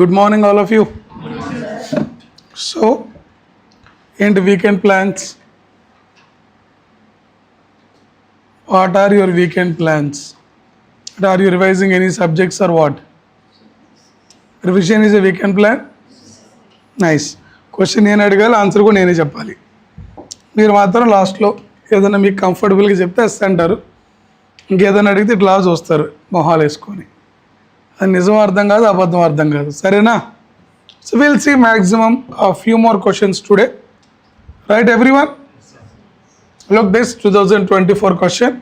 Good morning, all of you. So, in the weekend plans, what are your weekend plans? Are you revising any subjects or what? Revision is a weekend plan? Nice. Question నేను అడగాలి, answer కూడా నేనే చెప్పాలి. మీరు మాత్రం లాస్ట్లో ఏదైనా మీకు కంఫర్టబుల్గా చెప్తే వస్తే అంటారు, ఇంకేదైనా అడిగితే ఇట్లా చూస్తారు మొహాలు వేసుకొని. అది నిజం అర్థం కాదు, అబద్ధం అర్థం కాదు, సరేనా? So will see maximum few more questions today. Right everyone? Look this 2024 question.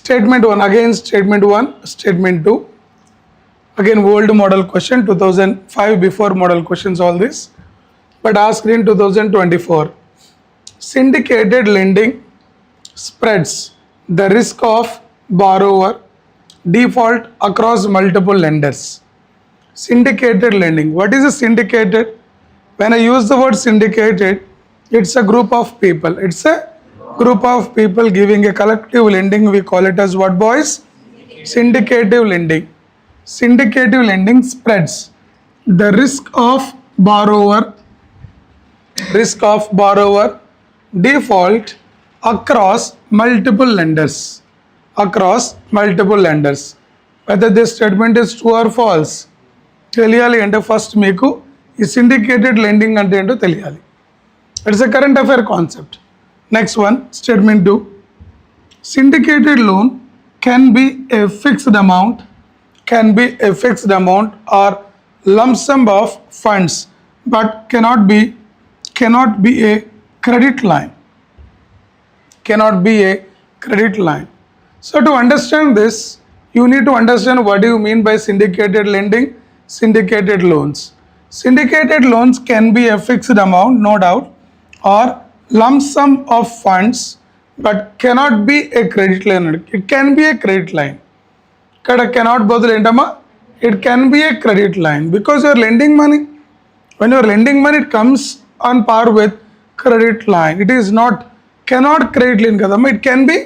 Statement 1, again statement 1, statement 2. Again old model question, 2005 before model questions all this. But asked in 2024. Syndicated lending spreads the risk of borrower default across multiple lenders. Syndicated lending. What is a syndicated? When I use the word syndicated, it's a group of people. It's a group of people giving a collective lending. We call it as what, boys? Syndicative lending. Syndicative lending spreads the risk of borrower default across multiple lenders. Across multiple lenders. Whether this statement is true or false, తెలియాలి అంటే first మీకు ఈ syndicated lending అంటే ఏంటో తెలియాలి. It's a current affair concept. Next one, statement 2. Syndicated loan can be a fixed amount or lump sum of funds, but cannot be a credit line. Cannot be a credit line. So to understand this, you need to understand what do you mean by syndicated lending, syndicated loans. Syndicated loans can be a fixed amount, no doubt, or lump sum of funds, but cannot be a credit line. It can be a credit line. Kada cannot bother entama. It can be a credit line because you are lending money. When you are lending money, it comes on par with credit line. It is not cannot credit line kadama. It can be.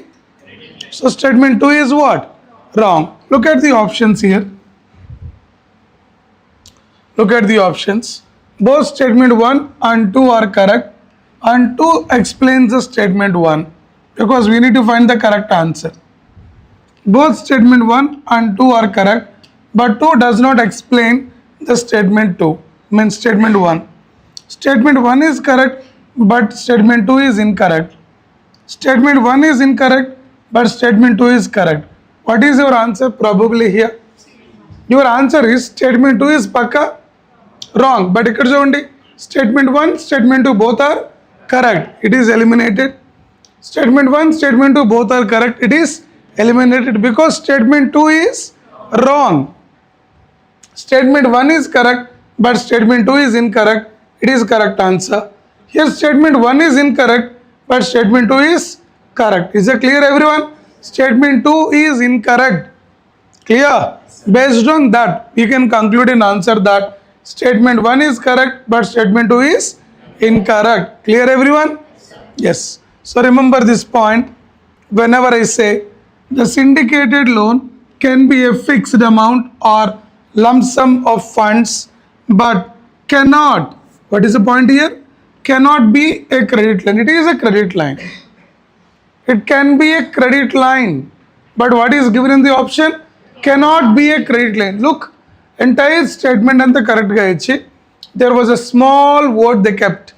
So statement 2 is what? Wrong. Look at the options here. Look at the options. Both statement 1 and 2 are correct. And 2 explains the statement 1 because we need to find the correct answer. Both statement 1 and 2 are correct, but 2 does not explain the statement 2. Means statement 1. Statement 1 is correct, but statement 2 is incorrect. Statement 1 is incorrect, but statement 2 is correct. What is your answer? Probably here. Your answer is statement 2 is pakka wrong, but ikkada chudandi. Statement 1, statement 2 both are correct. It is eliminated. Statement 1, statement 2 both are correct. It is eliminated because statement 2 is wrong. Statement 1 is correct, but statement 2 is incorrect. It is correct answer. Here statement 1 is incorrect, but statement 2 is correct. Is it clear everyone? Statement 2 is incorrect. Clear? Based on that, we can conclude and answer that statement 1 is correct, but statement 2 is incorrect. Clear everyone? Yes. So remember this point. Whenever I say the syndicated loan can be a fixed amount or lump sum of funds, but cannot, what is the point here? Cannot be a credit line. It is a credit line. It can be a credit line, but what is given in the option? Cannot be a credit line. Look, entire statement and the correct ga ichi, there was a small word they kept.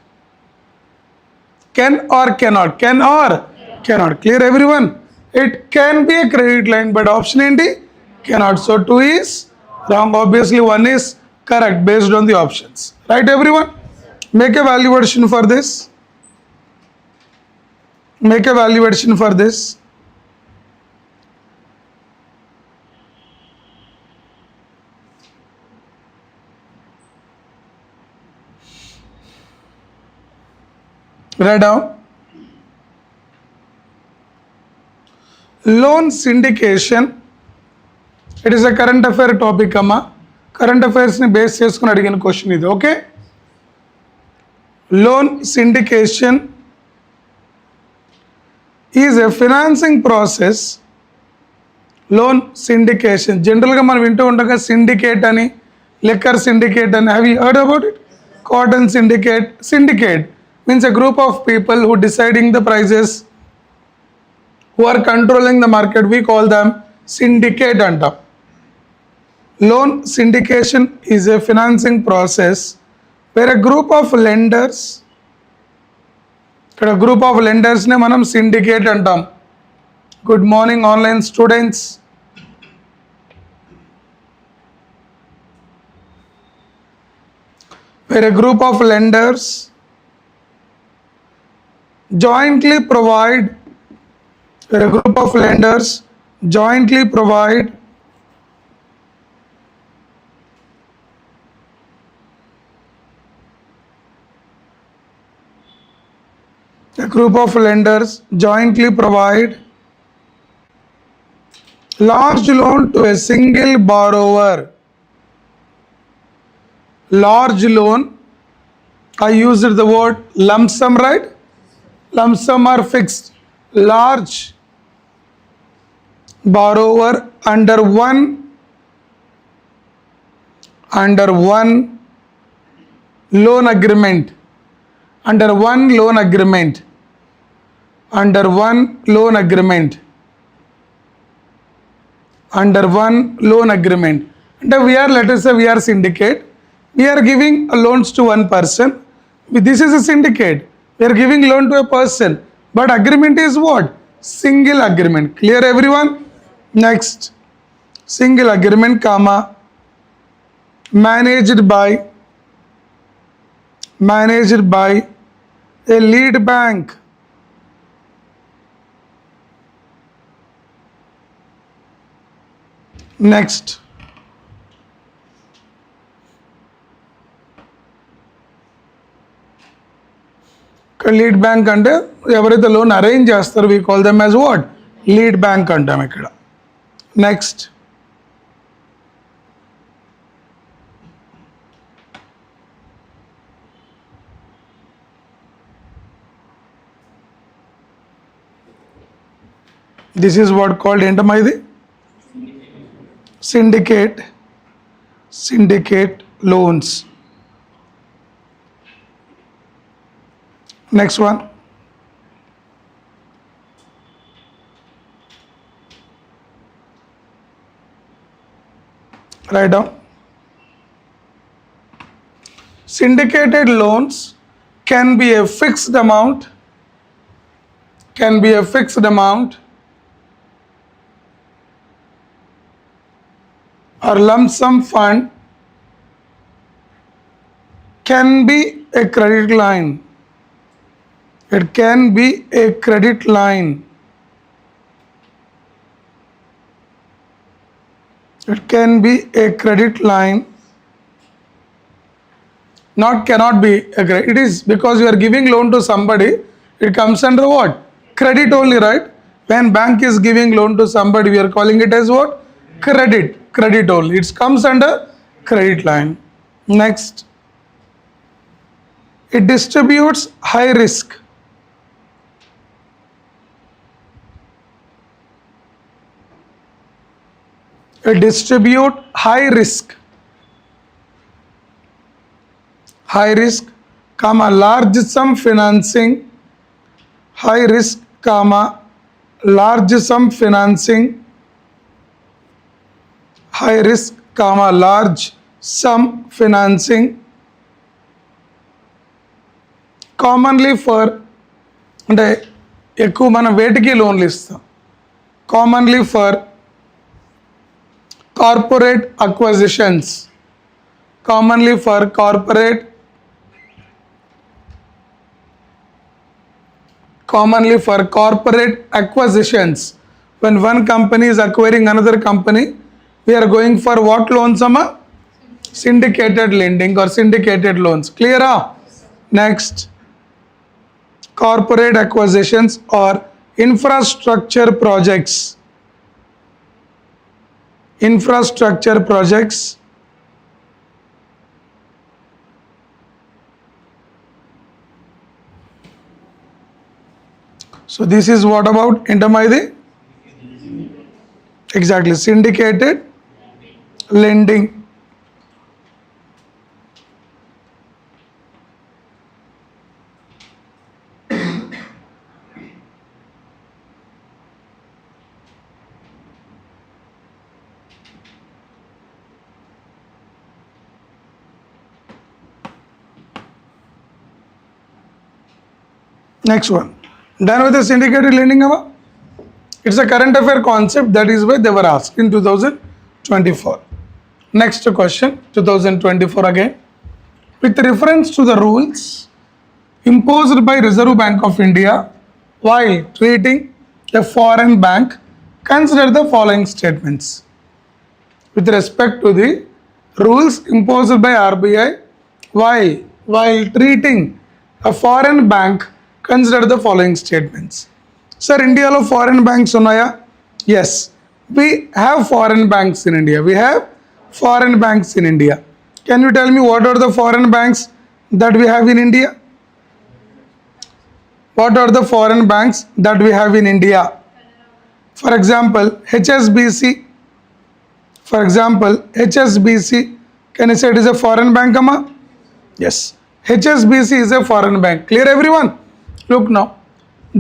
Can or cannot. Can or cannot. Clear everyone? It can be a credit line, but option enti cannot. So 2 is wrong. Obviously 1 is correct based on the options. Right everyone? Make a value addition for this. Make a value addition for this. Write down. Loan syndication. It is a current affair topic amma. Current affairs ni base cheskoni adigina question idi. Okay? Loan syndication is a financing process loan syndication. జనరల్గా మనం వింటూ ఉంటాం syndicate అని, liquor syndicate అని. Have you heard about it? Cotton syndicate. Syndicate means a group of people who deciding the prices, who are controlling the market, we call them syndicate అంటాం. Loan syndication is a financing process where a group of lenders, ఇక్కడ group of లెండర్స్నే మనం syndicate అంటాం. Good morning online students. where a group of lenders jointly provide, where a group of lenders jointly provide a group of lenders jointly provide large loan to a single borrower. Large loan, I used the word lump sum, right? Lump sum are fixed. Large borrower under one loan agreement, under one loan agreement, under one loan agreement, under one loan agreement. And we are, let us say we are syndicate, we are giving loans to one person. This is a syndicate. We are giving loan to a person, but agreement is what? Single agreement. Clear everyone? Next, single agreement, comma, managed by a lead bank. Next, lead bank అంటే ఎవరైతే loan arrange చేస్తారో we call them as what? Lead bank అంటాం ఇక్కడ. Next, this is what called ఏంటమ్మా ఇది? Syndicate loans. Next one, write down. Syndicated loans can be a fixed amount, or lump sum fund, can be a credit line. It can be a credit line. It can be a credit line. Not cannot be a credit. It is because you are giving loan to somebody. It comes under what? Credit only, right? When bank is giving loan to somebody, we are calling it as what? Credit. Credit only. It comes under credit line. Next, it distributes high risk. Distribute high risk, comma, large sum financing, high risk, comma, large sum financing, high risk, comma, large sum financing, commonly for, అంటే ఎక్కువ మనం వేటికి లోన్లు ఇస్తాం, commonly for corporate acquisitions, commonly for corporate acquisitions. When one company is acquiring another company, we are going for what loans, amma? Syndicated lending or syndicated loans. Clear? Next, corporate acquisitions or infrastructure projects. So this is what about ఏంటమ్మా ఇది? Exactly, syndicated lending. Next one. Done with the syndicated lending, Amma? It's a current affair concept, that is why they were asked in 2024. Next question, 2024 again. With reference to the rules imposed by Reserve Bank of India while treating a foreign bank, consider the following statements. With respect to the rules imposed by RBI while treating a foreign bank, consider the following statements. Sir, India lo foreign banks unnaya? Yes, we have foreign banks in India. We have foreign banks in India. Can you tell me what are the foreign banks that we have in India? What are the foreign banks that we have in India? For example, HSBC. For example, HSBC. Can you say it is a foreign bank, Amma? Yes. HSBC is a foreign bank. Clear, everyone? Look now.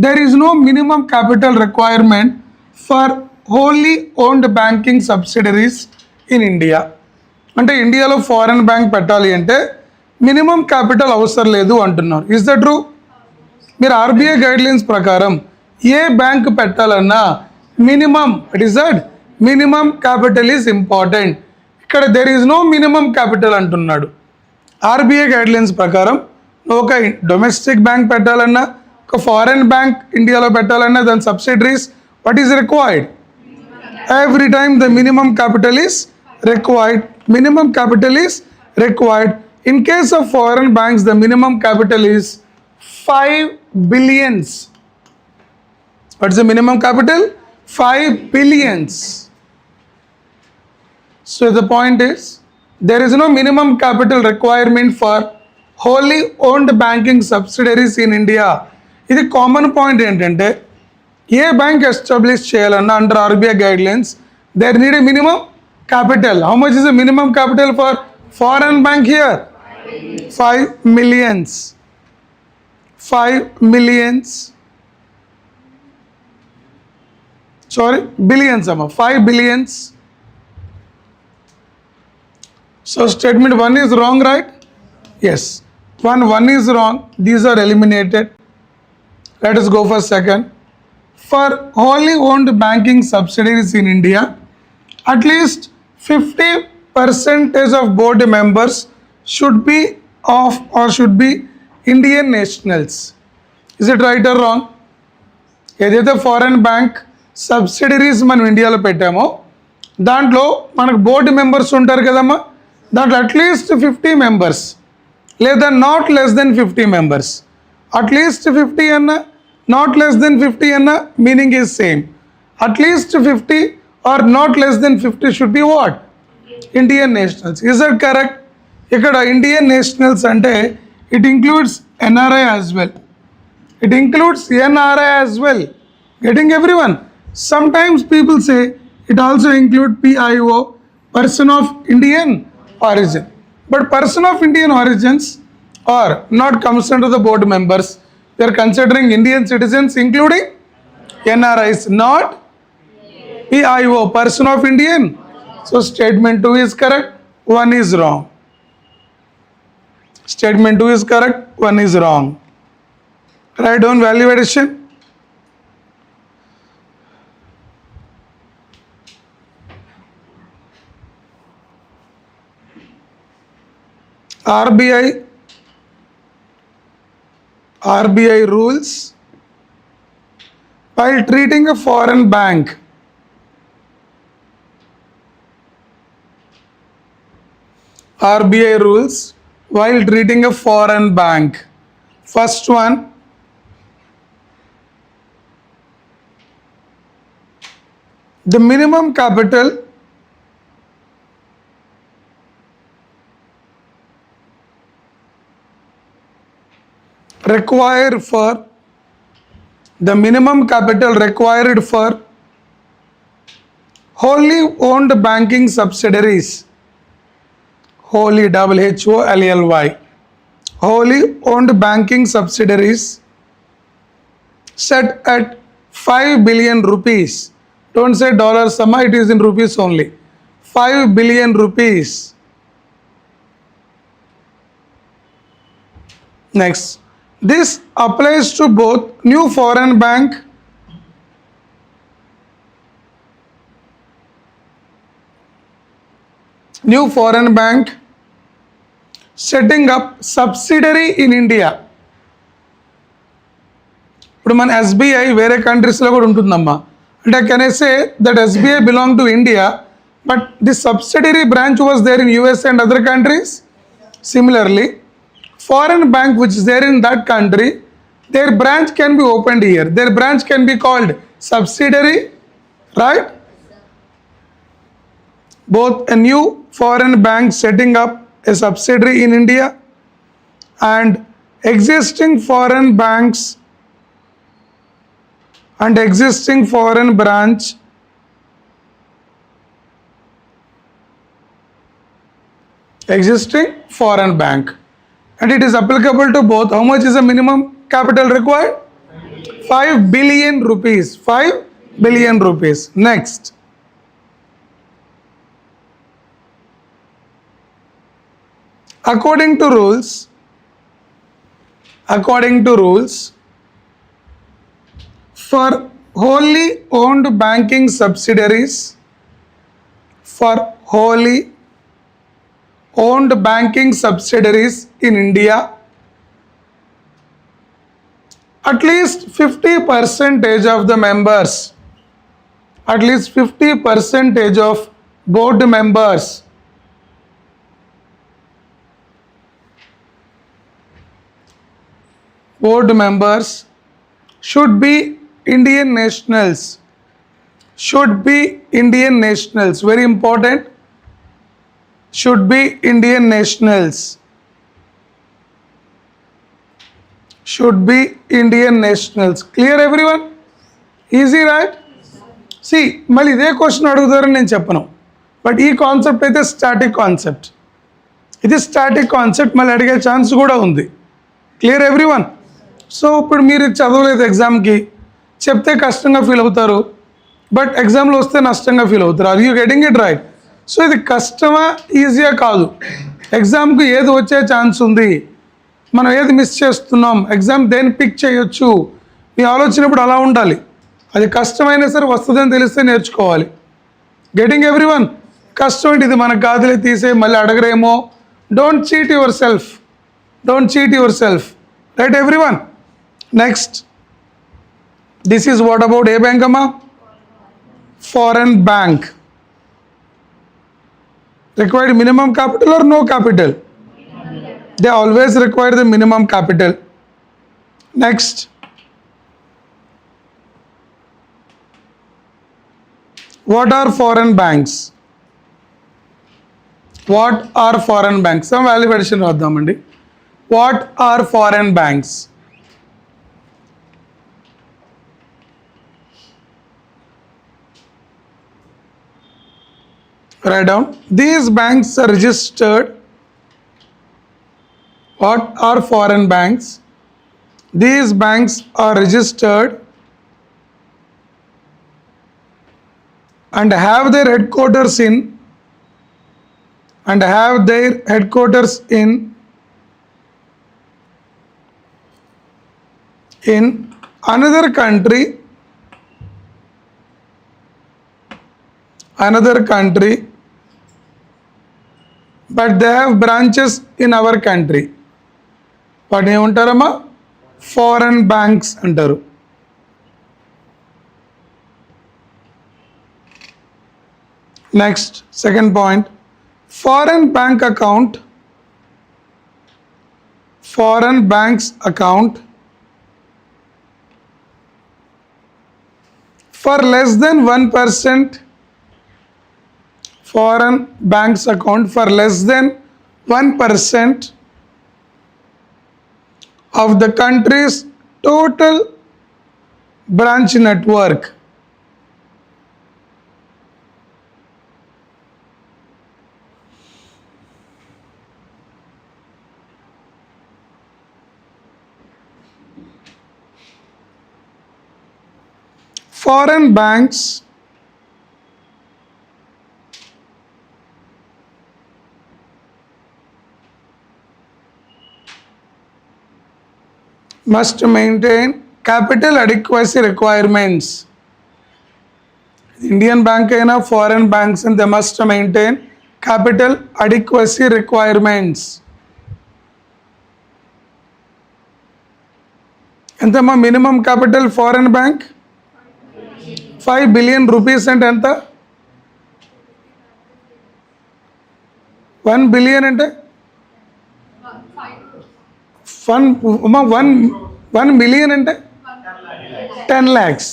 There is no minimum capital requirement for wholly owned banking subsidiaries in India. అంటే ఇండియాలో foreign bank పెట్టాలి అంటే minimum capital అవసరం లేదు అంటున్నారు. Is the true? మీరు RBI guidelines ప్రకారం ఏ బ్యాంక్ పెట్టాలన్నా minimum, it is that minimum capital is important. ఇక్కడ there is no minimum capital అంటున్నాడు. ఆర్బీఐ గైడ్లైన్స్ ప్రకారం ఒక డొమెస్టిక్ బ్యాంక్ పెట్టాలన్నా ఒక ఫారెన్ బ్యాంక్ ఇండియాలో పెట్టాలన్నా దాని subsidiaries what is required? Every time the minimum capital is required. Minimum capital is required. In case of foreign banks, the minimum capital is 5 billions. What is the minimum capital? 5 billions. So the point is, there is no minimum capital requirement for wholly owned banking subsidiaries in India. ఇది common point ఏంటంటే ఏ bank establish చేయాలన్నా under RBI guidelines there need a minimum capital. How much is the minimum capital for foreign bank here? 5 millions. 5 millions. Sorry, billions, Amma. 5 billions. So statement 1 is wrong, right? Yes. 1 is wrong. These are eliminated. Let us go for second. For wholly owned banking subsidiaries in India, at least 50% of board members should be of or should be Indian nationals. Is it right or wrong? ఏదైతే foreign bank subsidiaries మనం ఇండియాలో పెట్టామో దాంట్లో మనకు board members ఉంటారు కదమ్మా, దాంట్లో at least 50 members లేదా not less than 50 members. At least 50 అన్న నాట్ లెస్ దెన్ 50 అన్న meaning is same. At least 50 or not less than 50 should be what? Indian nationals. Is that correct? Ikkada Indian nationals ante it includes NRI as well. It includes NRI as well. Getting everyone? Sometimes people say it also include PIO, person of Indian origin. But person of Indian origins are not comes under the board members. They are considering Indian citizens including NRIs, not PIO, person of Indian. So statement 2 is correct, 1 is wrong. Statement 2 is correct, 1 is wrong. Write down value addition. RBI rules while treating a foreign bank. RBI rules while treating a foreign bank. First one, the minimum capital required for wholly owned banking subsidiaries, wholly, WHOLLY, wholly owned banking subsidiaries set at 5 billion rupees. Don't say dollar summa, it is in rupees only. 5 billion rupees. Next, this applies to both new foreign bank setting up subsidiary in India. ఇప్పుడు మన SBI వేరే కంట్రీస్లో కూడా ఉంటుందమ్మా. అంటే can I say that SBI belong to India, but the subsidiary branch was there in US and other countries. Similarly, foreign bank which is there in that country, their branch can be opened here. Their branch can be called subsidiary, right? Both a new foreign bank setting up a subsidiary in India and existing foreign banks and existing foreign branch existing foreign bank, and it is applicable to both. How much is the minimum capital required? 5 billion rupees. 5 billion rupees. Next, according to rules, for wholly owned banking subsidiaries, in India, at least 50% of the members, at least 50% of board members should be Indian nationals. Very important. Should be Indian nationals. Clear everyone? Easy, right? See, మళ్ళీ ఇదే question అడుగుతారని నేను చెప్పను, but ఈ concept అయితే static concept. ఇది static concept, మళ్ళీ అడిగే chance కూడా ఉంది. Clear everyone? సో ఇప్పుడు మీరు చదవలేదు ఎగ్జామ్కి, చెప్తే కష్టంగా ఫీల్ అవుతారు, బట్ ఎగ్జామ్లో వస్తే నష్టంగా ఫీల్ అవుతారు. Are you getting it right? So ఇది కష్టమా ఈజీగా కాదు. ఎగ్జామ్కి ఏది వచ్చే ఛాన్స్ ఉంది, మనం ఏది మిస్ చేస్తున్నాం, ఎగ్జామ్ దేన్ని పిక్ చేయొచ్చు, మీ ఆలోచన ఇప్పుడు అలా ఉండాలి. అది కష్టమైనా సరే వస్తుందని తెలిస్తే నేర్చుకోవాలి. Getting everyone? కష్టం ఏంటి, ఇది మనకు కాదులే తీసే మళ్ళీ అడగరేమో. Don't cheat yourself. Right everyone? Next, this is what about a bank అమ్మా? Foreign bank. Required minimum capital or no capital? They always require the minimum capital. Next, what are foreign banks? Some value addition రాద్దామండి. What are foreign banks? Write down. These banks are registered. What are foreign banks? These banks are registered and have their headquarters in another country, but they have branches in our country. వాటిని ఏమంటారమ్మా? Foreign banks అంటారు. Next, second point, foreign banks account for less than 1%. Foreign banks account for less than 1% of the country's total branch network. foreign banks must maintain capital adequacy requirements. Indian bank అయినా foreign banks and they must maintain capital adequacy requirements. ఎంతమ్మా minimum capital foreign bank 5 billion rupees అంటే ఎంత 1 billion అంటే 1 million అంటే 10 lakhs.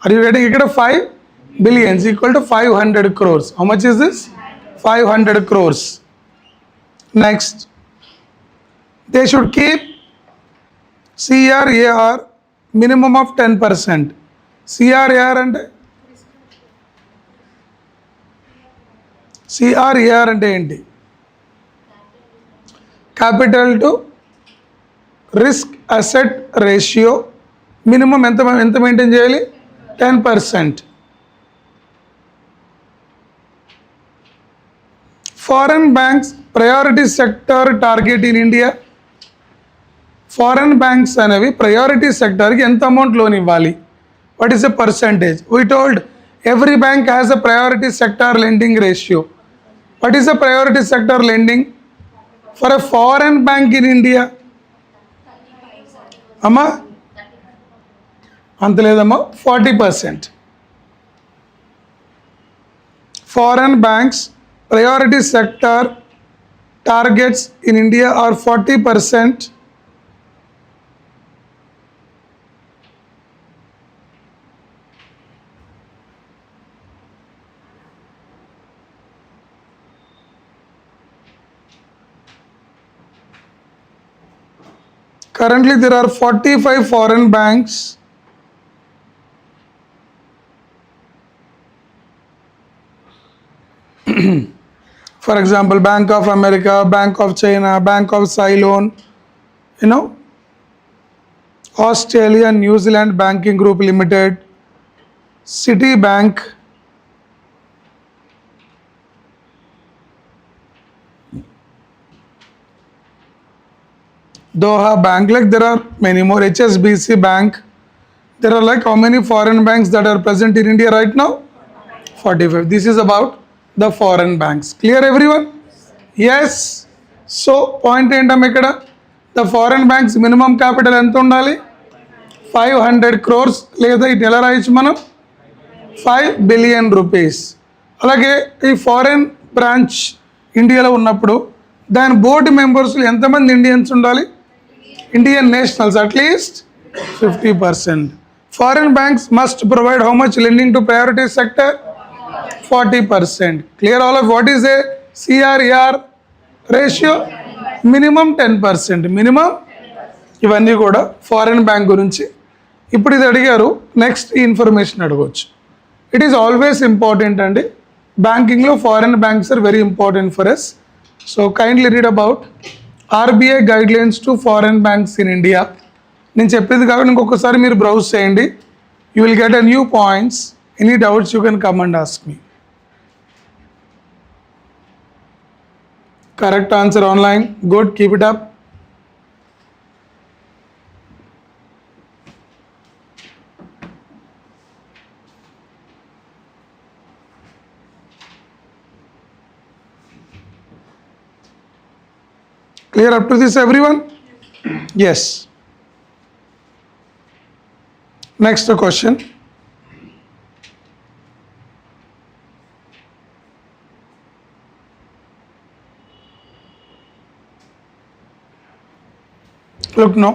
Are you getting ఇక్కడ 5 billions equal to 500 crores. How much is this? 500 crores. Next, they should keep CRAR minimum of 10%. CRAR అంటే CRAR అంటే ఏంటి? Capital to risk asset ratio minimum ఎంత maintain చేయాలి 10%. Foreign banks priority sector target in India. Foreign banks అనేవి priority సెక్టర్కి ఎంత amount loan ఇవ్వాలి? What is the percentage? We told every bank has a priority sector lending ratio. What is the priority sector lending for a foreign bank in India? అమ్మా అంత లేదమ్మా 40%. Foreign banks priority sector targets in India are 40%. Currently there are 45 foreign banks for example Bank of America, Bank of China, Bank of Ceylon, Australia New Zealand Banking Group Limited, Citibank, Doha Bank, like there are many more, HSBC Bank. There are like how many foreign banks that are present in India right now? 45. This is about the foreign banks. Clear everyone? Yes. So point ఏంటమ్మా ఇక్కడ the foreign banks minimum capital ఎంత ఉండాలి 500 crores లేదా ఇది ఎలా రాయొచ్చు మనం 5 billion rupees. అలాగే ఈ ఫారెన్ బ్రాంచ్ ఇండియాలో ఉన్నప్పుడు దాని బోర్డు మెంబర్స్లో ఎంతమంది ఇండియన్స్ ఉండాలి? Indian nationals at least 50%. Foreign banks must provide how much lending to priority sector? 40%. Clear all of what is a CRAR ratio? Minimum 10%. Minimum ఇవన్నీ కూడా ఫారెన్ బ్యాంక్ గురించి. ఇప్పుడు ఇది అడిగారు, నెక్స్ట్ ఈ ఇన్ఫర్మేషన్ అడగవచ్చు. ఇట్ ఈస్ ఆల్వేస్ ఇంపార్టెంట్ అండి. బ్యాంకింగ్లో foreign banks are very important for us. So kindly read about RBI guidelines to foreign banks in India. నేను చెప్పేది కాకుండా ఇంకొకసారి మీరు బ్రౌజ్ చేయండి. You will get a new points. Any doubts you can come and ask me. Correct answer online. Good. Keep it up. Clear up to this everyone? Yes. Next question. Look now.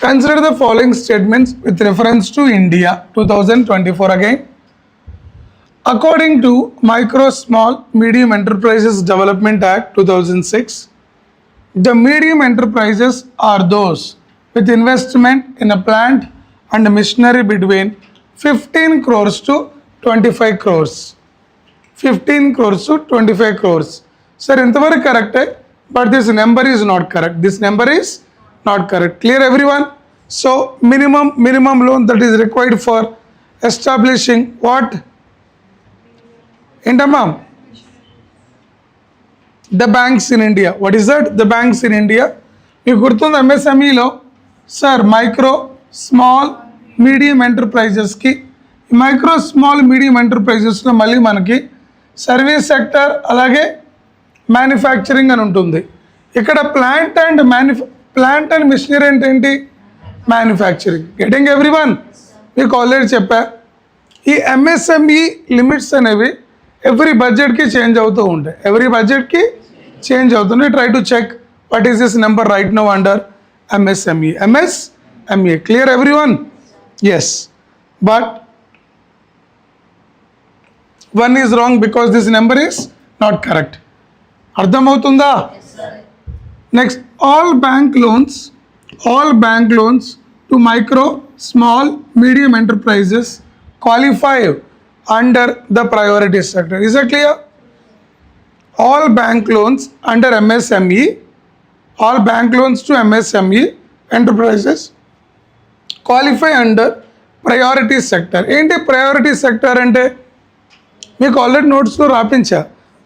Consider the following statements with reference to India 2024 again. According to Micro, Small, Medium Enterprises Development Act 2006, the medium enterprises are those with investment in a plant and machinery between 15 crores to 25 crores. 15 crores to 25 crores. Sir, ఇంతవరకు కరెక్టే, but this number is not correct. This number is not correct. Clear everyone? So minimum loan that is required for establishing what? Ma'am? The banks in India. What is that? The banks in India. మీకు గుర్తుంది ఎంఎస్ఎంఈలో sir micro small medium ఎంటర్ప్రైజెస్కి micro small medium ఎంటర్ప్రైజెస్లో మళ్ళీ మనకి service sector అలాగే manufacturing అని ఉంటుంది. ఇక్కడ ప్లాంట్ అండ్ మిషనరీ అంటే ఏంటి? మ్యానుఫ్యాక్చరింగ్. Getting everyone? మీకు ఆల్రెడీ చెప్పా ఈ ఎంఎస్ఎంఈ లిమిట్స్ అనేవి ఎవ్రీ బడ్జెట్కి చేంజ్ అవుతూ ఉంటాయి. ఎవ్రీ బడ్జెట్కి చేంజ్ అవుతుంది. Try to check what is this number right now under MSME. MSME. Clear everyone? Yes. But one is wrong because this number is not correct. Ardham avutunda? Yes, sir. Next, all bank loans to micro, small, medium enterprises qualify under the priority sector. Is that clear? All bank loans under MSME, all bank loans to MSME enterprises qualify under priority sector. ఏంటి priority sector అంటే? మీకు already నోట్స్లో రాపించా.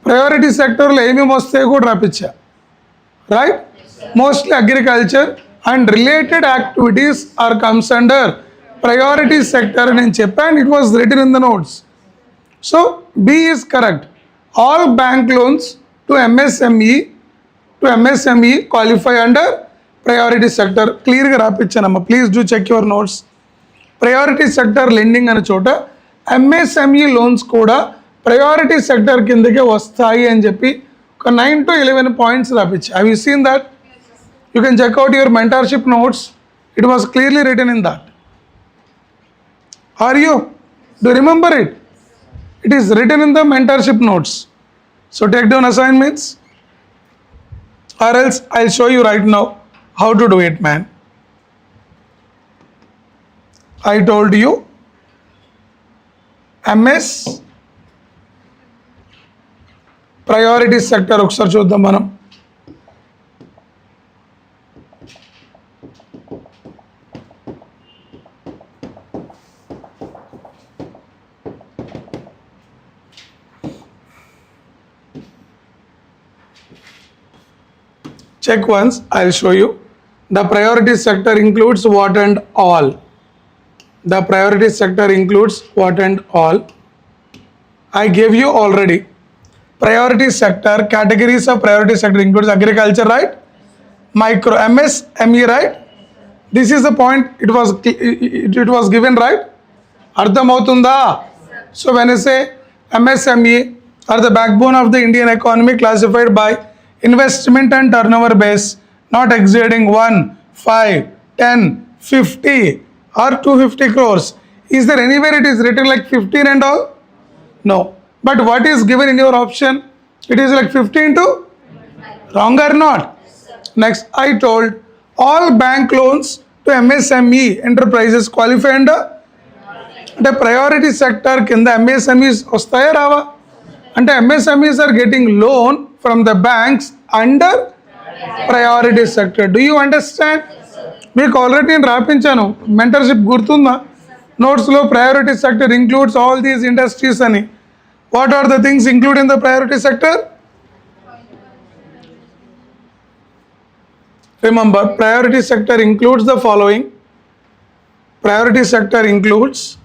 Priority సెక్టర్లో ఏమేమి వస్తాయో కూడా రాపించా, right? Mostly agriculture and related activities are comes under priority sector నేను చెప్పాను. It was written in the notes. So B is correct. All bank loans to MSME qualify under priority sector. క్లియర్గా రాపించానమ్మా. Please do check your notes. Priority sector lending అనే చోట MSME loans కూడా priority sector కిందకే వస్తాయి అని చెప్పి ఒక 9 to 11 పాయింట్స్ రాపించా. Have you seen that? You can check out your mentorship notes. It was clearly written in that. Are you? Do remember it? It is written in the mentorship notes. So take down assignments, or else I'll show you right now how to do it, man. I told you MS priority sector ఒకసారి చూద్దాం మనం. Check once, I'll show you. The priority sector includes what and all. The priority sector includes what and all. I gave you already. Priority sector, categories of priority sector includes agriculture, right? Micro, MSME, right? This is the point, it was given, right? Ardham avutunda? So when I say MSME are the backbone of the Indian economy classified by investment and turnover base not exceeding 1, 5, 10, 50 or 250 crores. Is there anywhere it is written like 15 and all? No. But what is given in your option? It is like 15 to? Wrong or not? Next, I told all bank loans to MSME enterprises qualify under the priority sector. Kinda MSMEs ostaya rava? And MSMEs are getting loan from the banks under priority sector. Do you understand? మీకు already నేను రాపించాను. Mentorship గుర్తుందా? నోట్స్లో priority sector includes all these industries అని. What are the things include in the priority sector? Remember, priority sector includes the following. Priority sector includes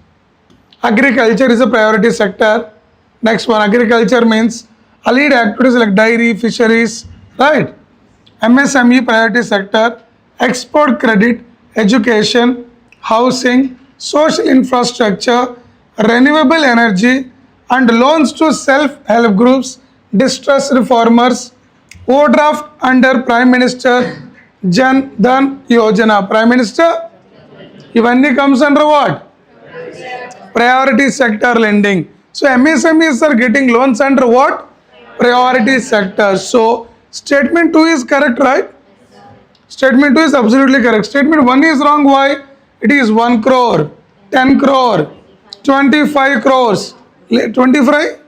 agriculture is a priority sector. Next one, agriculture means allied activities like dairy, fisheries, right? MSME priority sector, export credit, education, housing, social infrastructure, renewable energy, and loans to self-help groups, distressed farmers, overdraft under Prime Minister Jan Dhan Yojana. Prime Minister, ivanni comes under what? Priority sector lending. So MSMEs are getting loans under what? Priority sector. So statement 2 is correct, right? Statement 2 is absolutely correct. Statement 1 is wrong. Why? It is 1 crore, 10 crore, 25 crores, 25,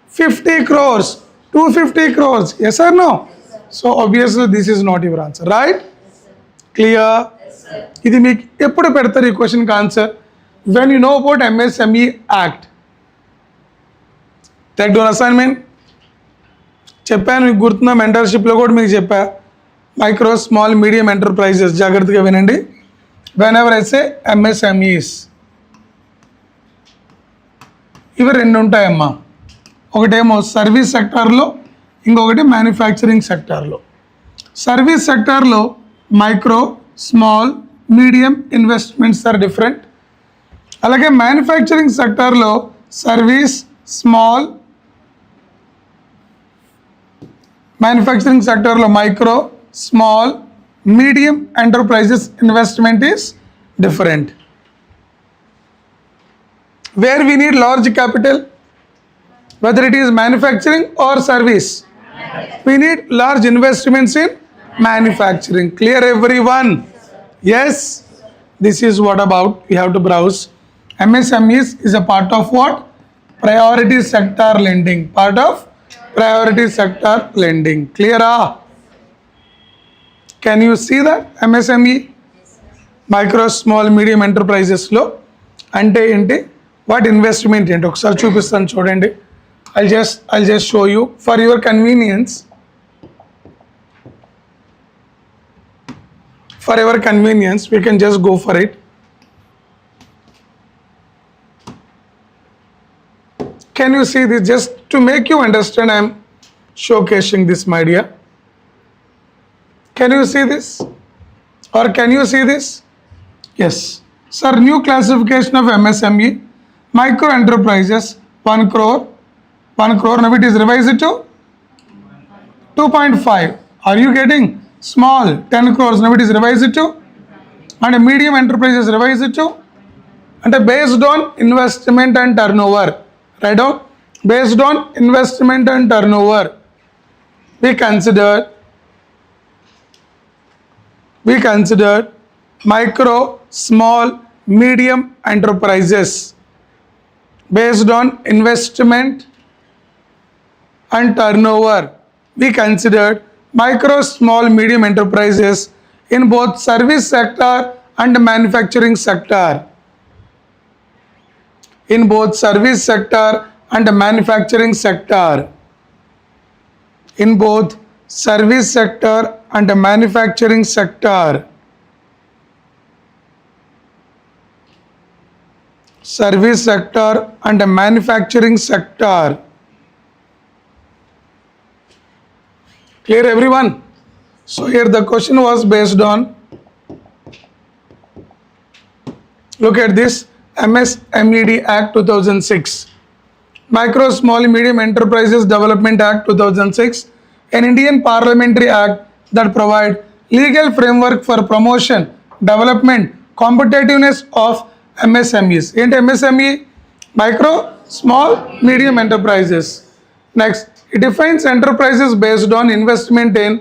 50 crores, 250 crores. Yes or no? So obviously this is not your answer, right? Clear? ఇది మీకు ఎప్పుడు పెడతారు ఈ క్వశ్చన్కి answer? When you know about MSME act. Take down assignment. చెప్పాను మీకు గుర్తుందా, మెంటర్షిప్లో కూడా మీకు చెప్పా. మైక్రో స్మాల్ మీడియం ఎంటర్ప్రైజెస్, జాగ్రత్తగా వినండి. When ever I say MSMEs, ఇవి రెండు ఉంటాయమ్మా. ఒకటేమో సర్వీస్ సెక్టార్లో, ఇంకొకటి మ్యానుఫ్యాక్చరింగ్ సెక్టార్లో. సర్వీస్ సెక్టార్లో micro, small, medium investments are different. అలాగే మ్యానుఫ్యాక్చరింగ్ సెక్టార్లో సర్వీస్, స్మాల్, మ్యానుఫ్యాక్చరింగ్ సెక్టార్లో micro, small, medium enterprises investment is different. Where we need large capital, whether it is manufacturing or service, we need large investments in manufacturing. Clear everyone? Yes. This is what about we have to browse. MSMEs is a part of what? Priority sector lending. Part of priority sector lending. Clear? Can you see that MSME? Micro, small, medium enterprises లో అంటే ఏంటి, what investment ఏంటి ఒకసారి చూపిస్తాను చూడండి. I'll just show you for your convenience. For your convenience, we can just go for it. Can you see this? Just to make you understand, I am showcasing this, my dear. Can you see this? Or can you see this? Yes. Sir, new classification of MSME. Micro enterprises 1 crore. Now it is revised to 2.5. Are you getting? Small 10 crores. Now it is revised to, and a medium enterprises revised to, and based on investment and turnover. Write down. Based on investment and turnover, we considered micro, small, medium enterprises. Based on investment and turnover, we considered micro, small, medium enterprises in both service sector and manufacturing sector. In both service sector and manufacturing sector. In both service sector and manufacturing sector. Service sector and manufacturing sector. Clear everyone? So here the question was based on, look at this, MSMED Act 2006, Micro Small Medium Enterprises Development Act 2006, an Indian parliamentary act that provide legal framework for promotion, development, competitiveness of MSMEs. ఏంటి MSME? Micro, Small, Medium Enterprises. Next, it defines enterprises based on investment in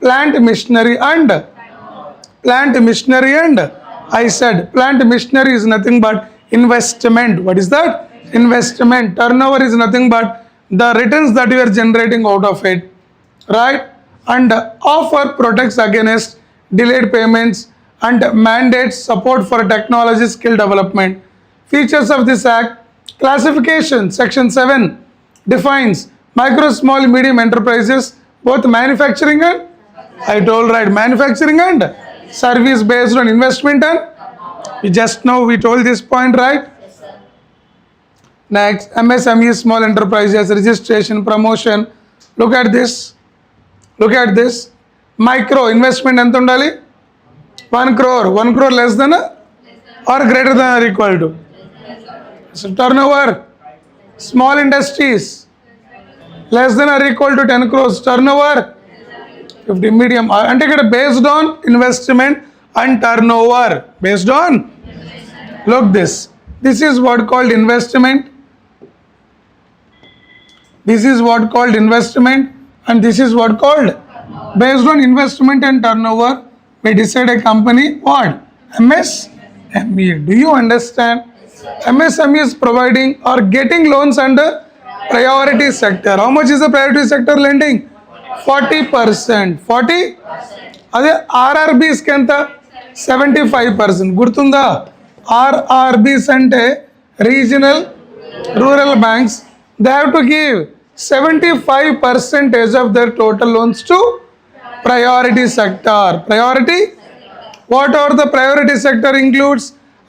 plant machinery and I said plant machinery is nothing but investment. What is that? Investment. Turnover is nothing but the returns that you are generating out of it, right? And offer protects against delayed payments and mandates support for technology skill development. Features of this act: classification, section 7 defines micro, small, medium enterprises, both manufacturing and, I told right, manufacturing and service based on investment, and just now we told this point, right? Yes, sir. Next, MSME, small enterprises, registration, promotion. Look at this. Micro investment ఎంత ఉండాలి? 1 crore. 1 crore less than or greater than or equal to? So turnover. Small industries less than or equal to 10 crores. Turnover 50. Medium అంటే ఇక్కడ based on investment and turnover. Based on, look this. This is what called investment. This is what called investment, and this is what called based on investment and turnover. We decide a company what? MSME. Do you understand? MSME is providing or getting loans under priority sector. How much is the priority sector lending? 40%. 40? అదే RRBs కి ఎంత? 75%. గుర్తుందా? RRBs అంటే regional rural banks, they have to give 75% of their total loans to priority sector. Priority, what are the priority sector includes?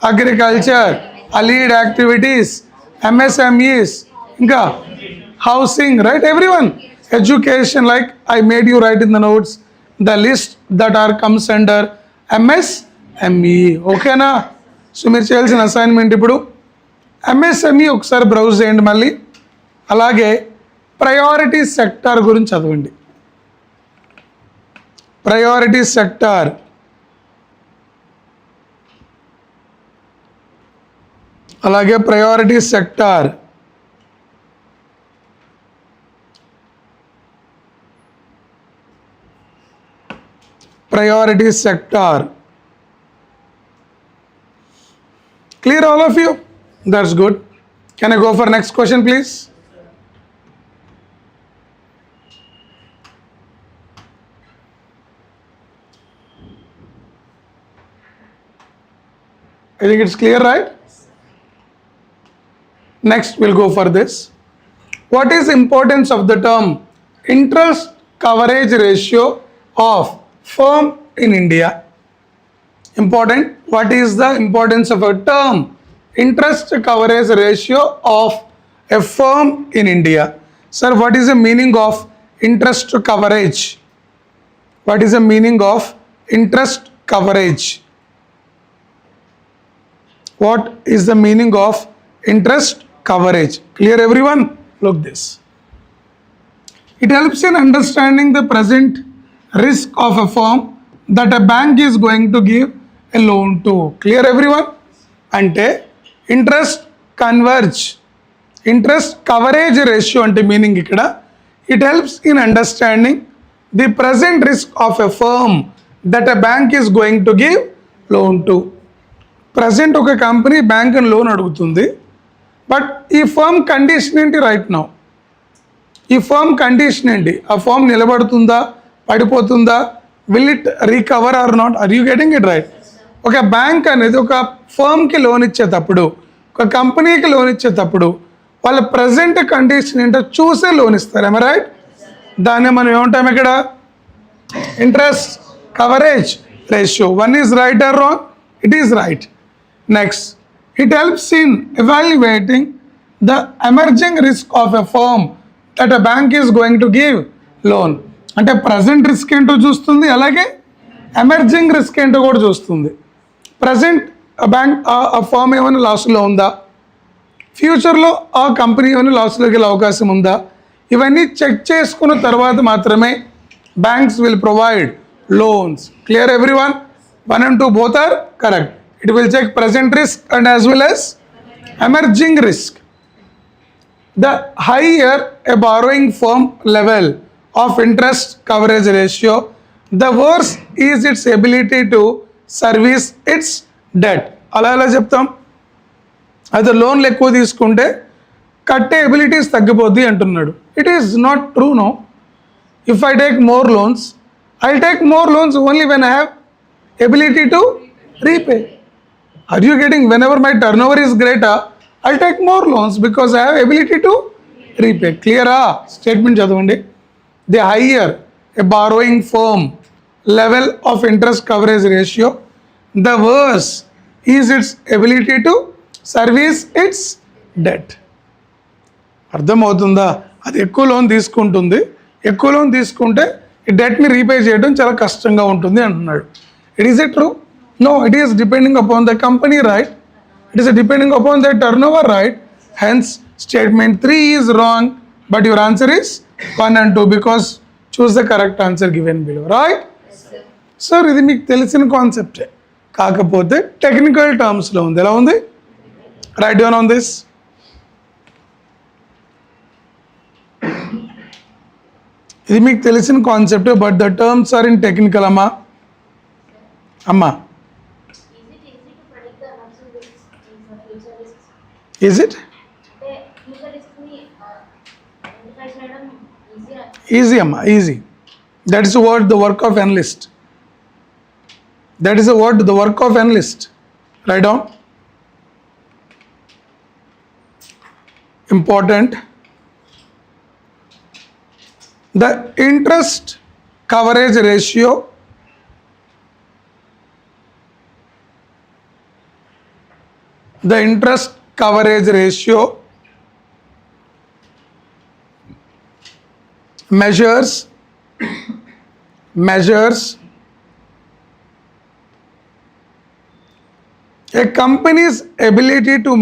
Agriculture, allied activities, MSMEs, ఇంకా housing, right? Everyone, education, like I made you write in the notes the list that are comes under MSME. ఓకేనా? So మీరు చేయాల్సిన assignment ఇప్పుడు MSME ఒకసారి browse చేయండి మళ్ళీ, అలాగే priority sector గురించి చదవండి. ప్రయారిటీ సెక్టార్, అలాగే priority sector, priority sector. Clear all of you? That's good. Can I go for next question please? I think it's clear, right? Next we'll go for this. What is importance of the term interest coverage ratio of firm in India? Important. What is the importance of a term interest coverage ratio of a firm in India? Sir, what is the meaning of interest coverage? What is the meaning of interest coverage? What is the meaning of interest coverage? Clear everyone? Look this. It helps in understanding the present risk of a firm that a bank is going to give a loan to. Clear everyone? అంటే interest coverage ratio అంటే meaning ఇక్కడ, it helps in understanding the present risk of a firm that a bank is going to give loan to. Present ఒక company bank loan అడుగుతుంది, but ఈ firm condition ఏంటి right now? ఈ firm condition ఏంటి? ఆ firm నిలబడుతుందా, పడిపోతుందా, will it recover or not? Are you getting it right? ఒక బ్యాంక్ అనేది ఒక ఫర్మ్కి లోన్ ఇచ్చేటప్పుడు, ఒక కంపెనీకి లోన్ ఇచ్చేటప్పుడు వాళ్ళ ప్రజెంట్ కండిషన్ ఏంటో చూసే లోన్ ఇస్తారు. ఏమ రైట్? దాన్ని మనం ఏమంటాం ఇక్కడ? Interest coverage ratio. One is right or wrong? It is right. Next, it helps in evaluating the emerging risk of a firm that a bank is going to give loan. అంటే present risk ఏంటో చూస్తుంది, అలాగే emerging risk ఏంటో కూడా చూస్తుంది. Present bank ఆ firm ఏమైనా లాస్లో ఉందా, ఫ్యూచర్లో ఆ కంపెనీ ఏమైనా లాస్లోకి వెళ్ళే అవకాశం ఉందా, ఇవన్నీ చెక్ చేసుకున్న తర్వాత మాత్రమే banks will provide loans. Clear everyone? 1 and 2 both are correct. It will check present risk and as well as emerging risk. The higher a borrowing firm level of interest coverage ratio, the worse is its ability to service its debt. అలా ఎలా చెప్తాం? అయితే లోన్లు ఎక్కువ తీసుకుంటే కట్టే abilities తగ్గిపోద్ది అంటున్నాడు. It is not true. No. If I take more loans, I take more loans only when I have ability to repay. Are you getting? Whenever my turnover is greater, I'll take more loans because I have ability to repay. Clear? Statement చదవండి. The higher a borrowing firm level of interest coverage ratio, the worse is its ability to service its debt. అర్థమవుతుందా? అది ఎక్కువ loan తీసుకుంటుంది, ఎక్కువ loan తీసుకుంటే ఈ డెట్ని repay చేయడం చాలా కష్టంగా ఉంటుంది అంటున్నాడు. It is it true? No, it is depending upon the company, right? It is depending upon their turnover, right? Hence, statement 3 is wrong, but your answer is 1 and 2 because choose the correct answer given below, right? Sir, ఇది మీకు తెలిసిన కాన్సెప్టే, కాకపోతే technical టర్మ్స్లో ఉంది. ఎలా ఉంది? Write down on this. ఇది మీకు తెలిసిన కాన్సెప్టే, but the terms are in technical. అమ్మా Is it? Easy, amma, easy. That is what the work of analyst. That is what the work of analyst. Write down. Important. The interest coverage ratio measures a company's ability to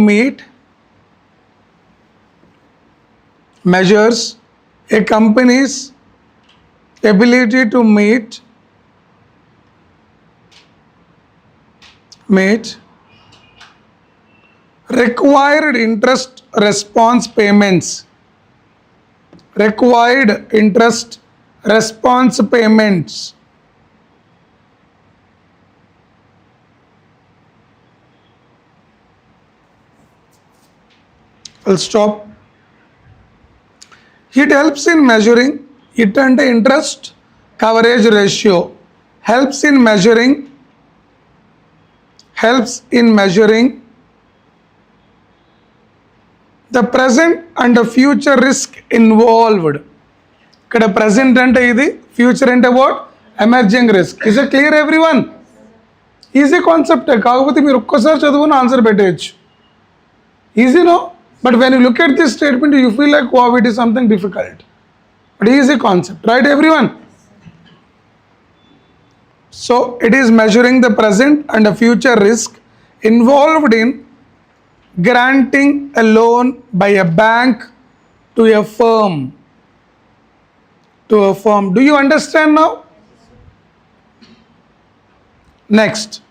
meet required interest response payments. I'll stop. It helps in measuring it and interest coverage ratio helps in measuring the present and the future risk involved. Ikkada present ante idi, future ante what? Emerging risk. Is it clear everyone? Easy concept కాకపోతే మీరు ఒక్కసారి చదువుకుని answer పెట్టేయచ్చు. Easy no? But when you look at this statement, you feel like, wow, it is something difficult. But easy concept, right everyone? So it is measuring the present and the future risk involved in granting a loan by a bank to a firm. Do you understand now? Next.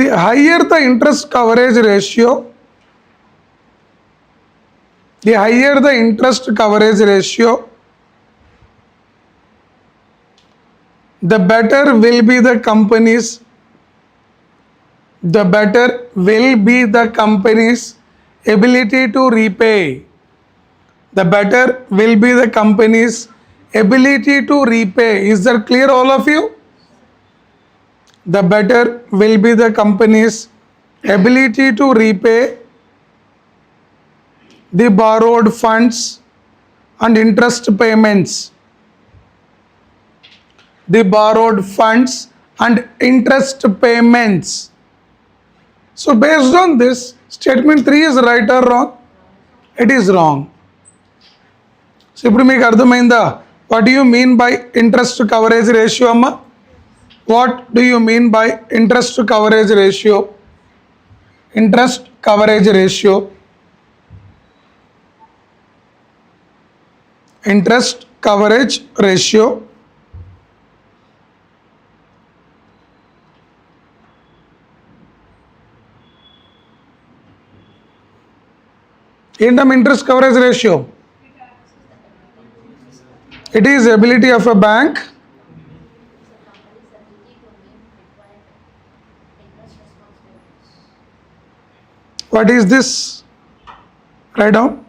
The higher the interest coverage ratio, the better will be the company's ability to repay. The better will be the company's ability to repay. Is that clear, all of you? The better will be the company's ability to repay the borrowed funds and interest payments. So based on this, statement 3 is right or wrong? It is wrong. So ఇప్పుడు మీకు అర్థమైందా? What do you mean by interest to coverage ratio అమ్మా? What do you mean by interest coverage ratio? Interest coverage ratio. ఏంటమ్మా interest coverage ratio? It is ability of a bank What is this? Write down.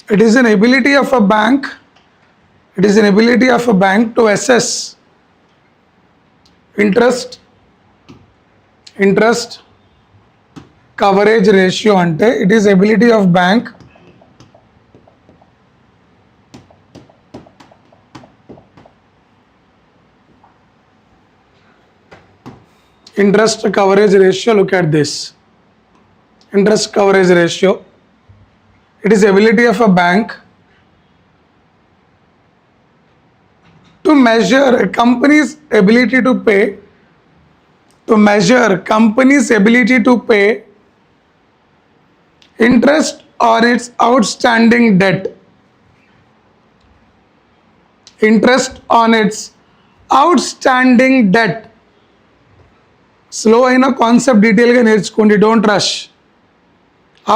It is an ability of a bank. To assess interest coverage ratio ante it is ability of bank interest coverage ratio. Look at this. Interest coverage ratio, it is ability of a bank to measure a company's ability to pay interest on its outstanding debt. Slow అయిన concept డీటెయిల్గా నేర్చుకోండి, don't rush.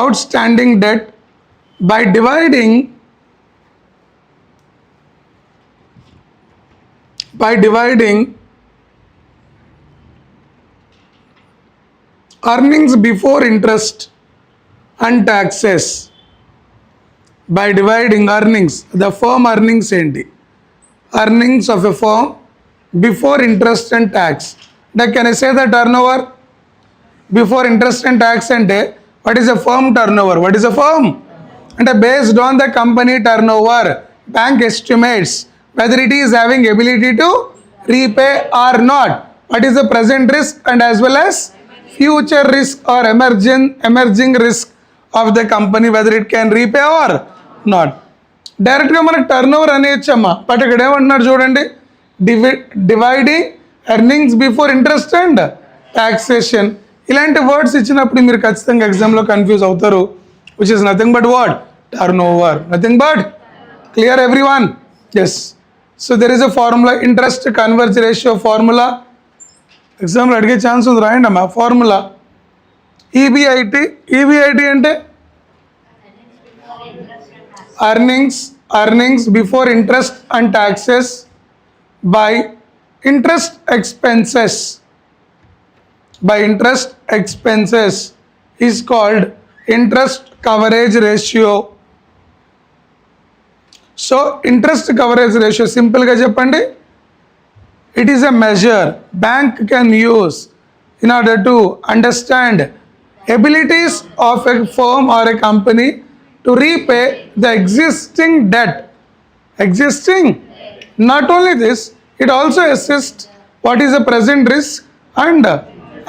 Out standing debt by dividing earnings before interest and taxes. By dividing earnings, the firm earnings ఏంటి, earnings of a firm before interest and tax. Now can I say the turnover before interest and tax అంటే what is a firm turnover? What is a firm? అంటే based on the company turnover, bank estimates whether it is having ability to repay or not. What is the present risk and as well as future risk or emerging risk of the company, whether it can repay or not. డైరెక్ట్గా మనకు turn over అనేయచ్చమ్మా, but ఇక్కడ ఏమంటున్నారు చూడండి, dividing earnings before interest and taxation. ఇలాంటి words ఇచ్చినప్పుడు మీరు ఖచ్చితంగా ఎగ్జామ్లో కన్ఫ్యూజ్ అవుతారు, which is nothing but what, turn over, nothing but. Clear everyone? Yes. So there is a formula, interest converge ratio formula. ఎగ్జామ్లో అడిగే ఛాన్స్ ఉంది, రాయండి అమ్మా ఫార్ములా. ఈబిఐటి అంటే earnings before interest and taxes by interest expenses is called interest coverage ratio. So interest coverage ratio simple ga cheppandi, it is a measure bank can use in order to understand abilities of a firm or a company to repay the existing debt. Not only this, it also assists what is the present risk and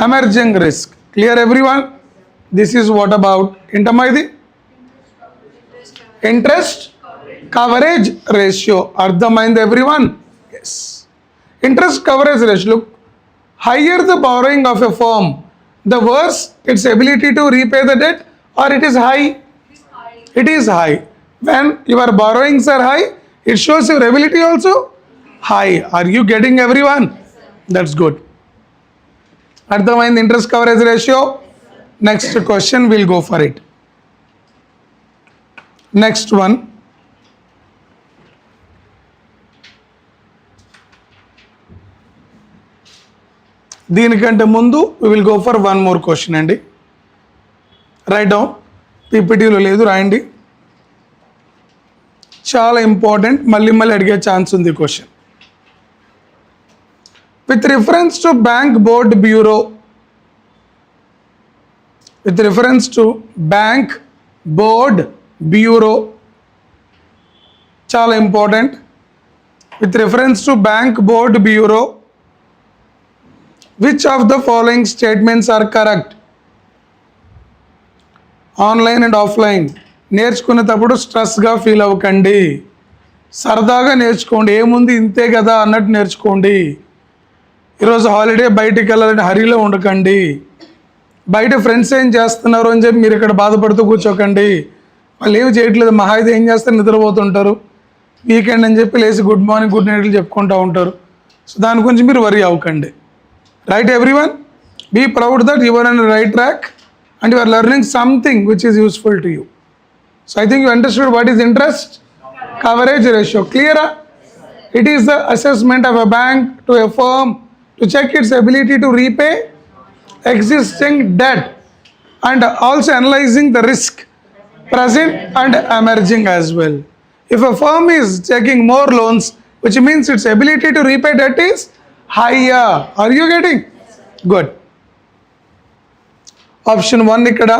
emerging risk. Clear everyone? This is what about ఇంటమైది interest coverage ratio. అర్థమైంది everyone? Yes. Interest coverage ratio, higher the borrowing of a firm, the worse its ability to repay the debt, or it is high? It is high. When your borrowings are high, it shows your ability also high. Are you getting everyone? That's good. Ardhamaindi interest coverage ratio. Next question, we'll go for it. Next one. దీనికంటే ముందు we will go for one more question అండి. Write down. పీపీటీలో లేదు, రాయండి. చాలా important, మళ్ళీ అడిగే chance ఉంది question. With reference to bank board bureau, చాలా important. With reference to bank board bureau, which of the following statements are correct? Online and offline నేర్చుకునేటప్పుడు స్ట్రెస్గా ఫీల్ అవ్వకండి, సరదాగా నేర్చుకోండి, ఏముంది ఇంతే కదా అన్నట్టు నేర్చుకోండి. ఈరోజు హాలిడే, బయటికి వెళ్ళాలని హరిలో ఉండకండి. బయట ఫ్రెండ్స్ ఏం చేస్తున్నారు అని చెప్పి మీరు ఇక్కడ బాధపడుతూ కూర్చోకండి. వాళ్ళు ఏమి చేయట్లేదు, మహా అయితే ఏం చేస్తారు, నిద్రపోతుంటారు. వీకెండ్ అని చెప్పి లేచి గుడ్ మార్నింగ్ గుడ్ నైట్లు చెప్పుకుంటూ ఉంటారు. సో దాని గురించి మీరు వరీ అవ్వకండి. Right everyone? Be proud that you are on right track and you are learning something which is useful to you. So I think you understood what is interest coverage ratio. Clear? It is the assessment of a bank to a firm to check its ability to repay existing debt and also analyzing the risk present and emerging as well. If a firm is taking more loans, which means its ability to repay debt is higher. Are you getting? Good. Option 1 ikkada,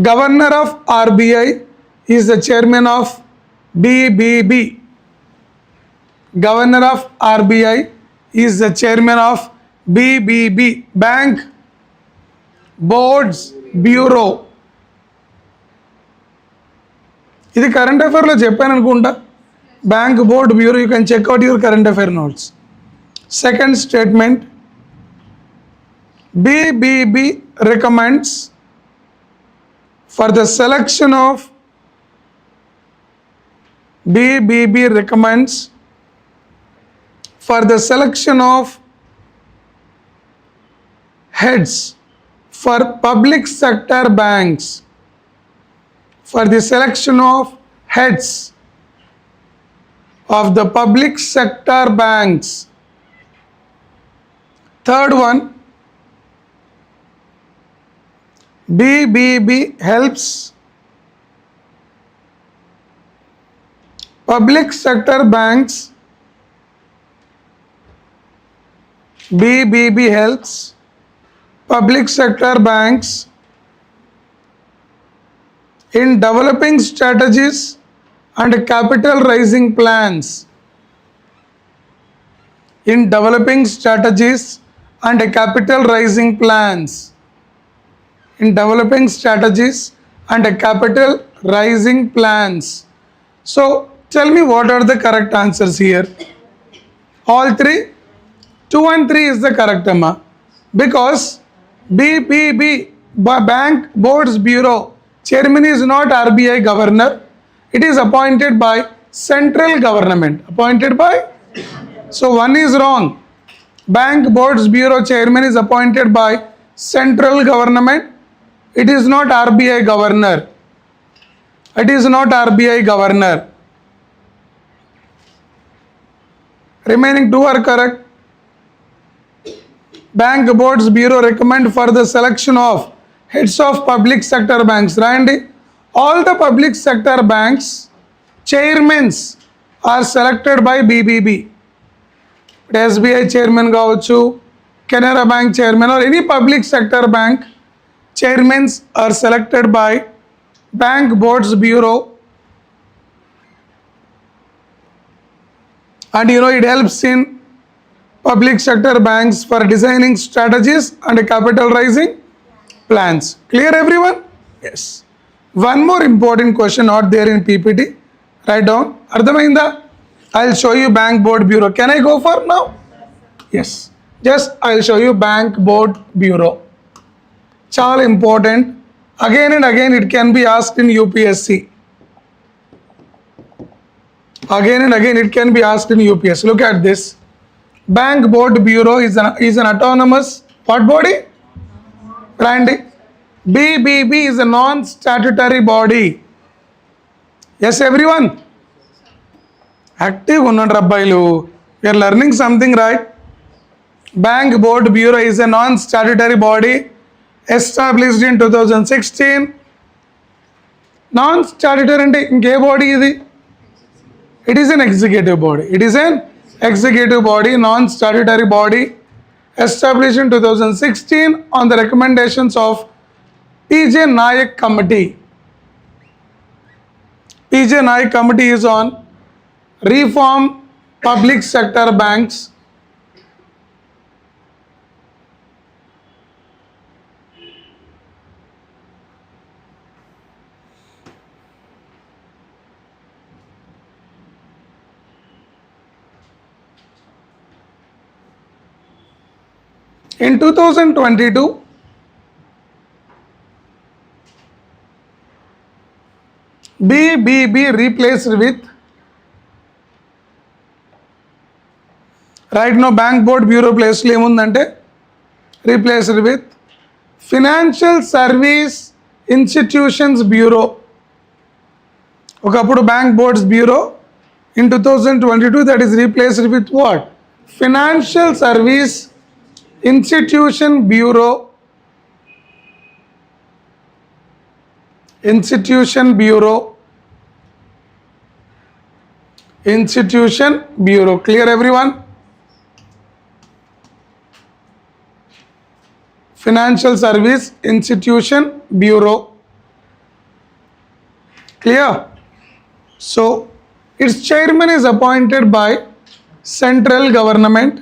Governor of RBI is the chairman of BBB. Governor of RBI is the chairman of BBB, Bank Boards Bureau. ఇది current అఫైర్లో చెప్పాను అనుకుంటా. Bank board bureau, you can check out your current affair notes. Second statement, BBB recommends for the selection of heads for public sector banks. For the selection of heads of the public sector banks. Third one, BBB helps public sector banks. BBB helps public sector banks in developing strategies and capital raising plans. In developing strategies and capital raising plans. In developing strategies and capital raising plans. So tell me what are the correct answers here? All three? 2 and 3 is the correct amma. Because BBB, Bank Boards Bureau chairman is not RBI governor. It is appointed by central government. Appointed by? So 1 is wrong. Bank Boards Bureau chairman is appointed by central government. It is not RBI governor. It is not RBI governor. Remaining 2 are correct. Bank Boards Bureau recommend for the selection of heads of public sector banks. Randy, all the public sector banks chairmen are selected by BBB. SBI chairman gavuchu, Canara Bank chairman or any public sector bank chairmen are selected by Bank Boards Bureau. And it helps in public sector banks for designing strategies and capital raising plans. Clear everyone? Yes. One more important question not there in PPT. Write down. Ardhamainda? I'll show you Bank Board Bureau. Can I go for now? Yes. Just I'll show you Bank Board Bureau. Chala important. Again and again it can be asked in UPSC. Again and again it can be asked in UPSC. Look at this. Bank Board Bureau is an autonomous what body? Randy. BBB is a non-statutory body. Yes, everyone? Active unnandi rabbayilu. We are learning something, right? Bank Board Bureau is a non-statutory body established in 2016. Non-statutory ante inke body idi? It is an executive body. It is an executive body, non-statutory body established in 2016 on the recommendations of PJ Nayak Committee. PJ Nayak Committee is on reform public sector banks. In 2022, BBB replaced with, right now Bank Board Bureau place lo emundante replaced with Financial Service Institutions Bureau. Okappudu Bank Boards Bureau in 2022 that is replaced with what? Financial Service Institution Bureau. Institution Bureau. Institution Bureau. Clear everyone? Financial Service Institution Bureau. Clear? So its chairman is appointed by central government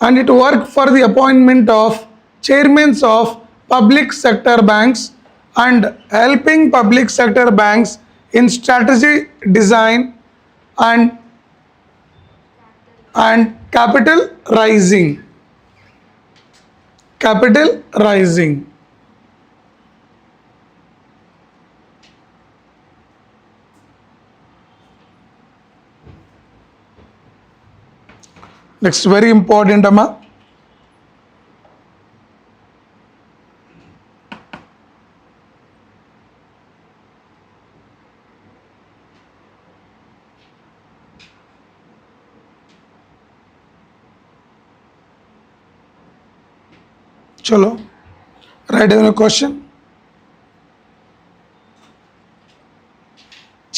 and it works for the appointment of chairmen of public sector banks and helping public sector banks in strategy design and capital raising. Capital raising. Next, very important, Amma. చలో right ఏదైనా question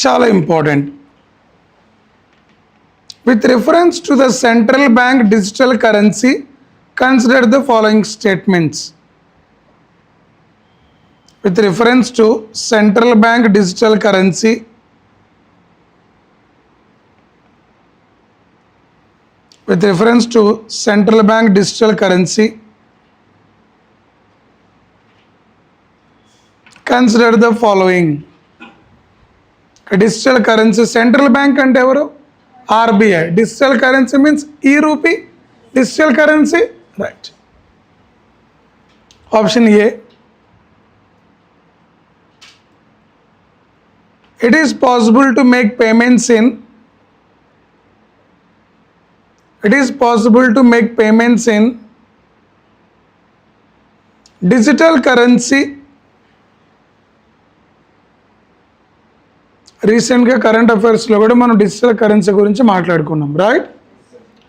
చాలా important. With reference to the central bank digital currency, consider the following statements. With reference to central bank digital currency, with reference to central bank digital currency, consider the following. Digital currency, central bank ante evaru? RBI. Digital currency means e-rupee. Digital currency, right. Option A. It is possible to make payments in digital currency. రీసెంట్గా current అఫైర్స్లో కూడా మనం digital currency గురించి మాట్లాడుకున్నాం, right?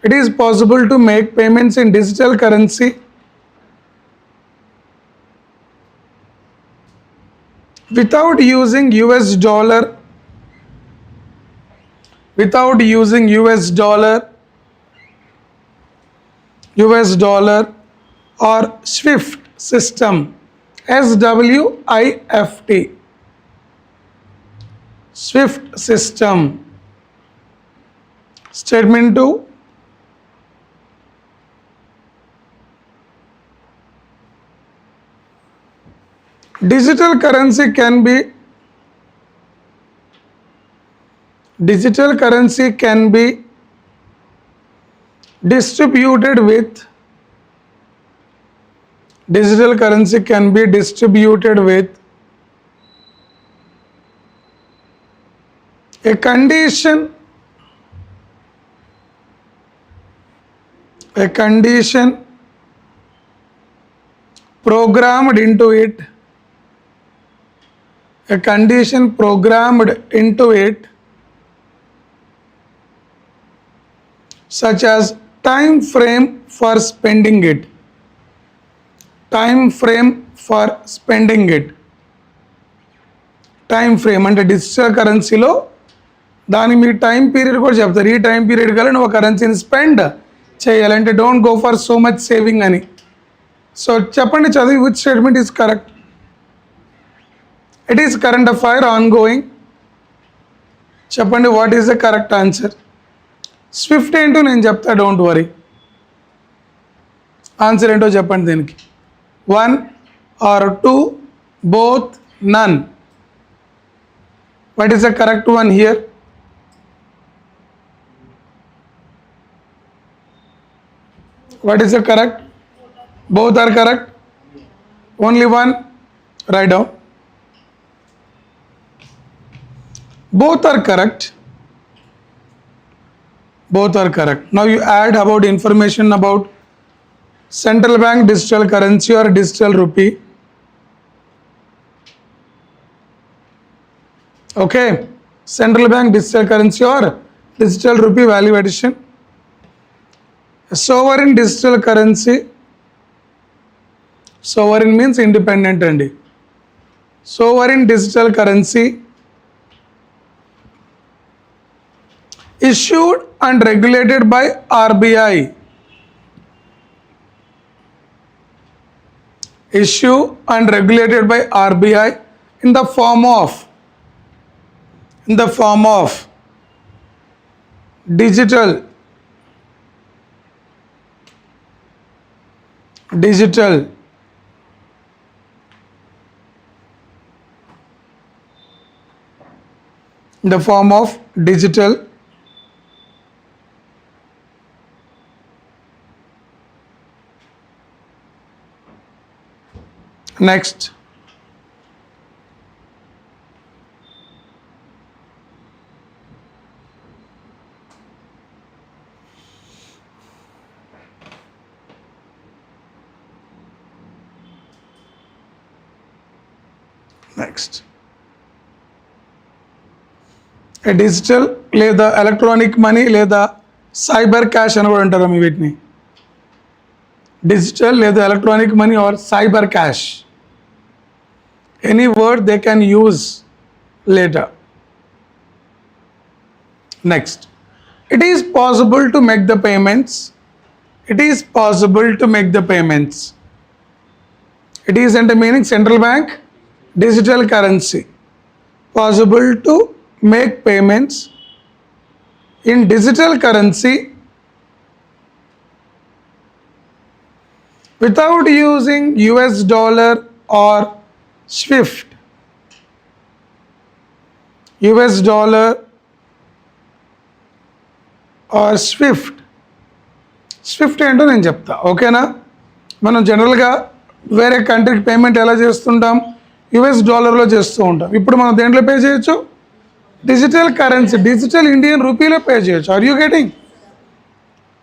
It is possible to make payments in digital currency without using US dollar, or SWIFT system, SWIFT, SWIFT system. Statement 2. Digital currency can be distributed with a condition programmed into it, such as time frame for spending it. Time frame అంటే digital కరెన్సీలో దాని మీ time period కూడా చెప్తారు. ఈ time period కల్లా నువ్వు కరెన్సీని spend చేయాలంటే don't go for so much saving అని. సో చెప్పండి, చదివి which statement is correct? It is current affair ongoing. చెప్పండి what is the correct answer? SWIFT ఏంటో నేను చెప్తా, డోంట్ వరీ. ఆన్సర్ ఏంటో చెప్పండి దీనికి. 1 or 2, both, none. What is the correct one here? What is the correct? Both are correct. Only one. Write down. Both are correct. Now you add about information about central bank digital currency or digital rupee. Okay, central bank digital currency or digital rupee value addition. Sovereign digital currency. Sovereign means independent andi. Sovereign digital currency issued and regulated by RBI. Issued and regulated by RBI in the form of digital in the form of digital. Next, a digital లేదా electronic money లేదా cyber cash అని కూడా అంటారు మీ వీటిని. digital లేదా electronic money or cyber cash. Any word they can use later. Next, it is possible to make the payments. It is possible to make the payments. It is అంటే meaning central bank digital currency. Possible to make payments in digital currency without using US dollar or SWIFT. US dollar or SWIFT. Swift ఏంటో నేను చెప్తా, ఓకేనా? మనం జనరల్గా వేరే కంట్రీకి payment ఎలా చేస్తుంటాం? యుఎస్ డాలర్లో చేస్తూ ఉంటాం. ఇప్పుడు మనం దేంట్లో పే చేయొచ్చు? డిజిటల్ కరెన్సీ, డిజిటల్ ఇండియన్ రూపీలో పే చేయొచ్చు. Are you getting?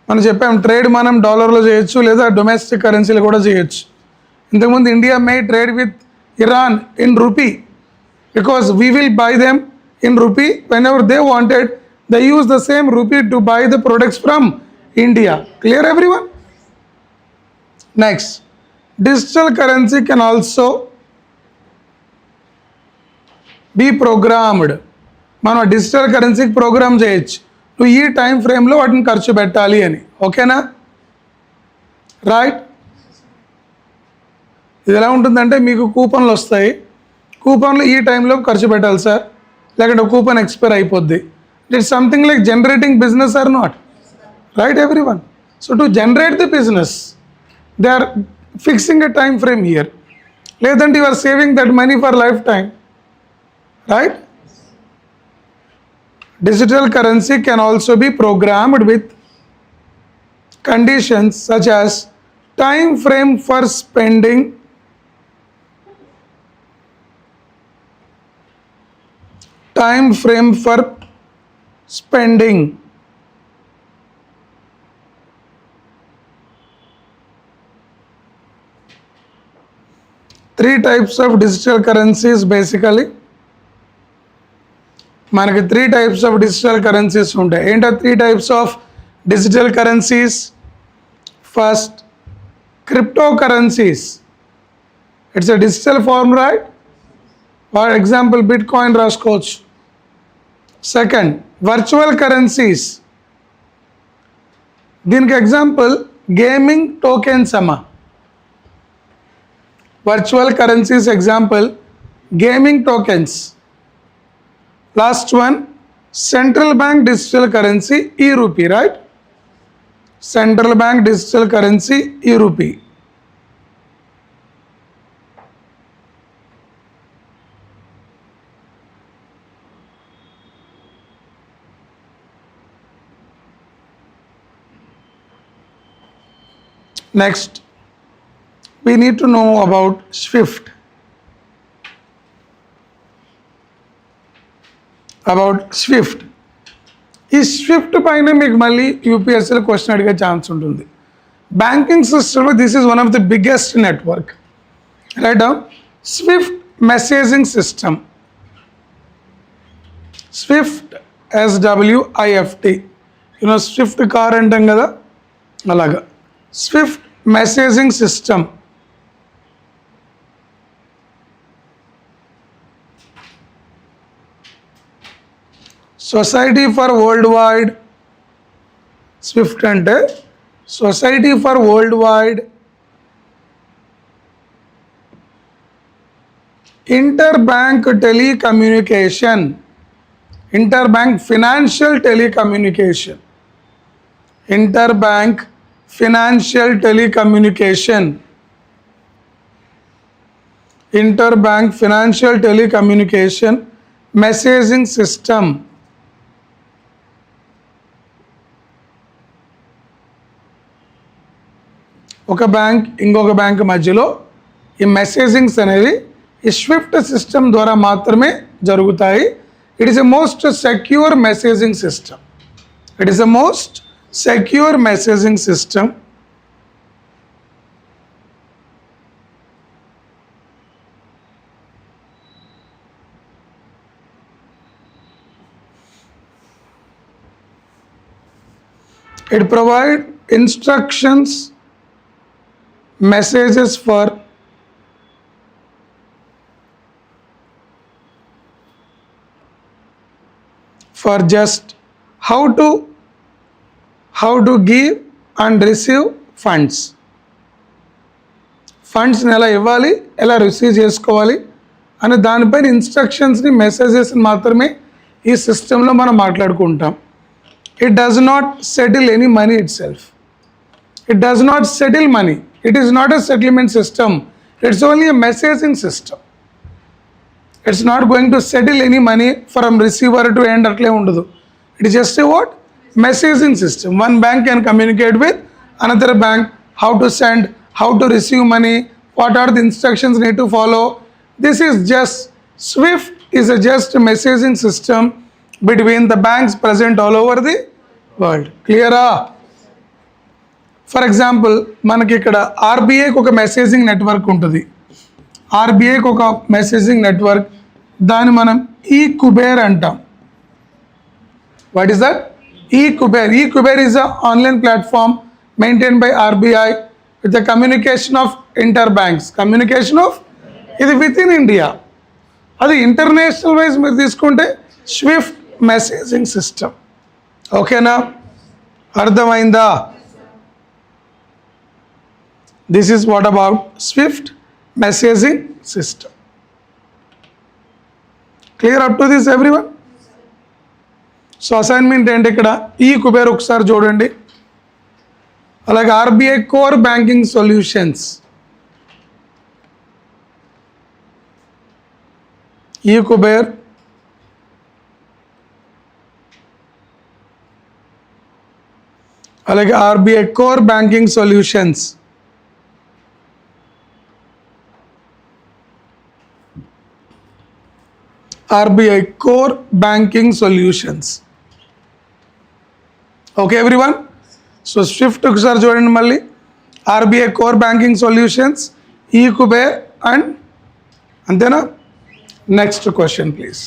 మనం చెప్పాం ట్రేడ్ మనం డాలర్లో చేయొచ్చు లేదా డొమెస్టిక్ కరెన్సీలో కూడా చేయొచ్చు. ఇంతకుముందు India May trade with Iran in rupee because we will buy them in rupee. When ever they wanted they use the same rupee to buy the products from India. Clear everyone? Next, digital currency can also be programmed. మనం digital కరెన్సీకి programme చేయొచ్చు, నువ్వు ఈ time ఫ్రేమ్లో వాటిని ఖర్చు పెట్టాలి అని. ఓకేనా? రైట్. ఇది ఎలా ఉంటుందంటే మీకు కూపన్లు వస్తాయి, కూపన్లు ఈ టైంలో ఖర్చు పెట్టాలి సార్, లేకుంటే కూపన్ ఎక్స్పైర్ అయిపోద్ది. It's something like generating business or not, right everyone? So to generate the business, they are fixing a time frame here. Ledanti you are saving that money for lifetime, right? Digital currency can also be programmed with conditions such as time frame for spending, time frame for spending, three types of digital currencies basically. మనకి 3 types of digital currencies ఉంటాయి. ఏంటో 3 types of digital currencies? First, cryptocurrencies. It's a digital form, right? For example, Bitcoin రాసుకోవచ్చు. Second, virtual currencies. దీనికి example gaming tokens అమ్మా. Virtual currencies example gaming tokens. Last one, central bank digital currency e rupee, right? Central bank digital currency e rupee. Next, we need to know about SWIFT. About SWIFT. ఈ SWIFT పైన మీకు మళ్ళీ యూపీఎస్సీలో question అడిగే chance ఉంటుంది. Banking సిస్టంలో this is one of the biggest network. Write down SWIFT messaging system. SWIFT SWIFT. You know SWIFT car అంటాం కదా, అలాగా SWIFT messaging system. Society for world wide, SWIFT అంటే society for world wide inter bank telecommunication, inter bank financial telecommunication, inter bank financial telecommunication, interbank financial telecommunication messaging system. ఒక bank ఇంకొక bank మధ్యలో ఈ మెసేజింగ్స్ అనేవి ఈ స్విఫ్ట్ సిస్టమ్ ద్వారా మాత్రమే జరుగుతాయి. It is a most secure messaging system. It is a most secure messaging system. It provides instructions messages for just how to give and receive funds. ఫండ్స్ని ఎలా ఇవ్వాలి, ఎలా రిసీవ్ చేసుకోవాలి అనే దానిపైన ఇన్స్ట్రక్షన్స్ని, మెసేజెస్ని మాత్రమే ఈ సిస్టంలో మనం మాట్లాడుకుంటాం. It does not settle any money it self. It does not settle money. It is not a settlement system. It's only a messaging system. It's not going to settle any money from receiver to end, అట్లే ఉండదు. It is just a what messaging system. One bank can communicate with another bank, how to send, how to receive money, what are the instructions need to follow. This is just SWIFT is a just messaging system between the banks present all over the world. Clear? For example, మనకి ఇక్కడ ఆర్బీఐకి ఒక messaging network ఉంటుంది. ఆర్బీఐకి ఒక messaging network, దాన్ని మనం ఈ కుబేర్ అంటాం. What is that? ఈ కుబేర్. ఈ Kuber is a online platform maintained by RBI with the communication of interbanks. Communication of ఇది విత్ ఇన్ ఇండియా. అది ఇంటర్నేషనల్ వైజ్ మీరు తీసుకుంటే స్విఫ్ట్ మెసేజింగ్ సిస్టమ్. ఓకేనా? అర్థమైందా? This is what about Swift messaging system. Clear up to this everyone? So assignment ఏంటి ఇక్కడ? ఈ కుబేర్ ఒకసారి చూడండి. అలాగే RBI core banking solutions, e Kuber, అలాగే RBI core banking solutions, RBI core banking solutions. Okay everyone? So swift ఒకసారి చూడండి మళ్ళీ. RBI core banking solutions, e Kuber and అంతేనా? Next question please.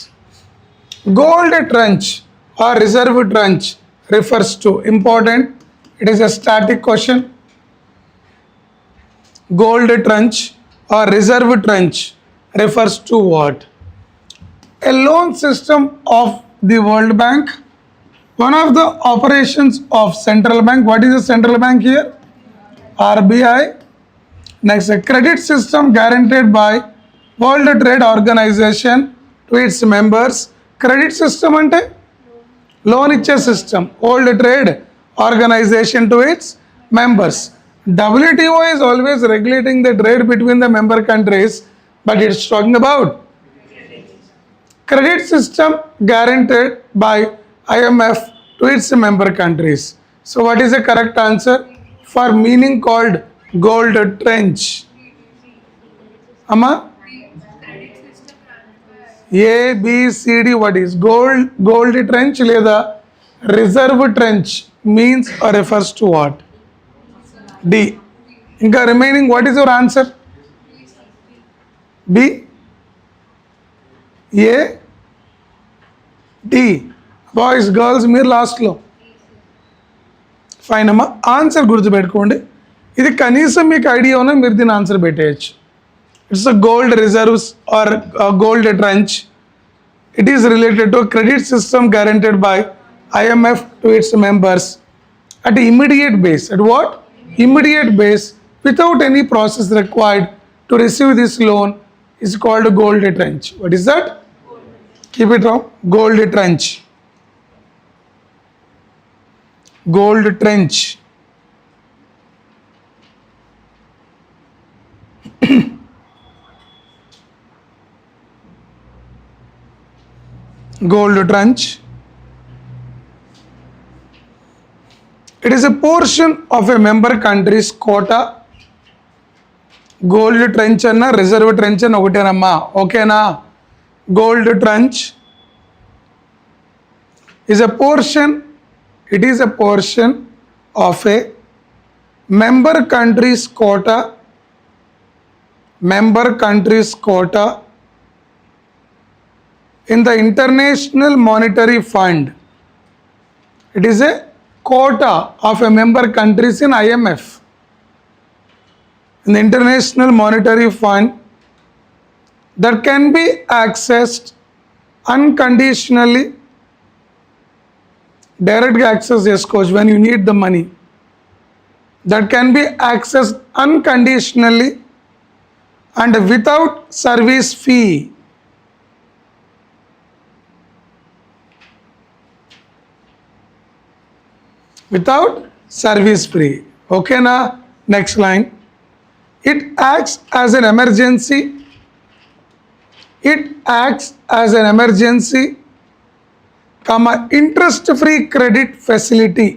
Gold tranche or reserve tranche refers to, important, it is a static question. Gold tranche or reserve tranche refers to what? A loan system of the World Bank, one of the operations of central bank. What is the central bank here? RBI. Next, a credit system guaranteed by World Trade Organization to its members. Credit system ante loan iche system, World Trade Organization to its members. WTO is always regulating the trade between the member countries, but it's talking about credit system guaranteed by IMF to its member countries. So what is the correct answer for meaning called gold trench? Amma? A, B, C, D. What is gold trench లేదా reserve trench means or refers to what? D. ఇంకా remaining, what is your answer? B, A, D. Boys girls మీరు లాస్ట్లో fine అమ్మా. Answer గుర్తుపెట్టుకోండి. ఇది కనీసం మీకు idea ఉన్నా మీరు దీని ఆన్సర్ పెట్టేయచ్చు. It's a gold reserves or gold tranche. It is related to credit system guaranteed by IMF to its members at immediate base. At what? Immediate base, without any process required to receive this loan is called gold trench. What is that? Keep it wrong. Gold trench. Gold trench. Gold trench. It is a portion of a member country's quota. Gold trench అన్న reserve trench అన్న ఒకటేనమ్మా. ఓకేనా? Gold trench is a portion, it is a portion of a member country's quota, in the International Monetary Fund. It is a quota of a member countries in IMF. in the International Monetary Fund that can be accessed unconditionally. Direct access చేసుకోవచ్చు when you need the money. That can be accessed unconditionally and without service fee. Without service fee. Okay na? Next line. It acts as an emergency. It acts as an emergency, interest free credit facility.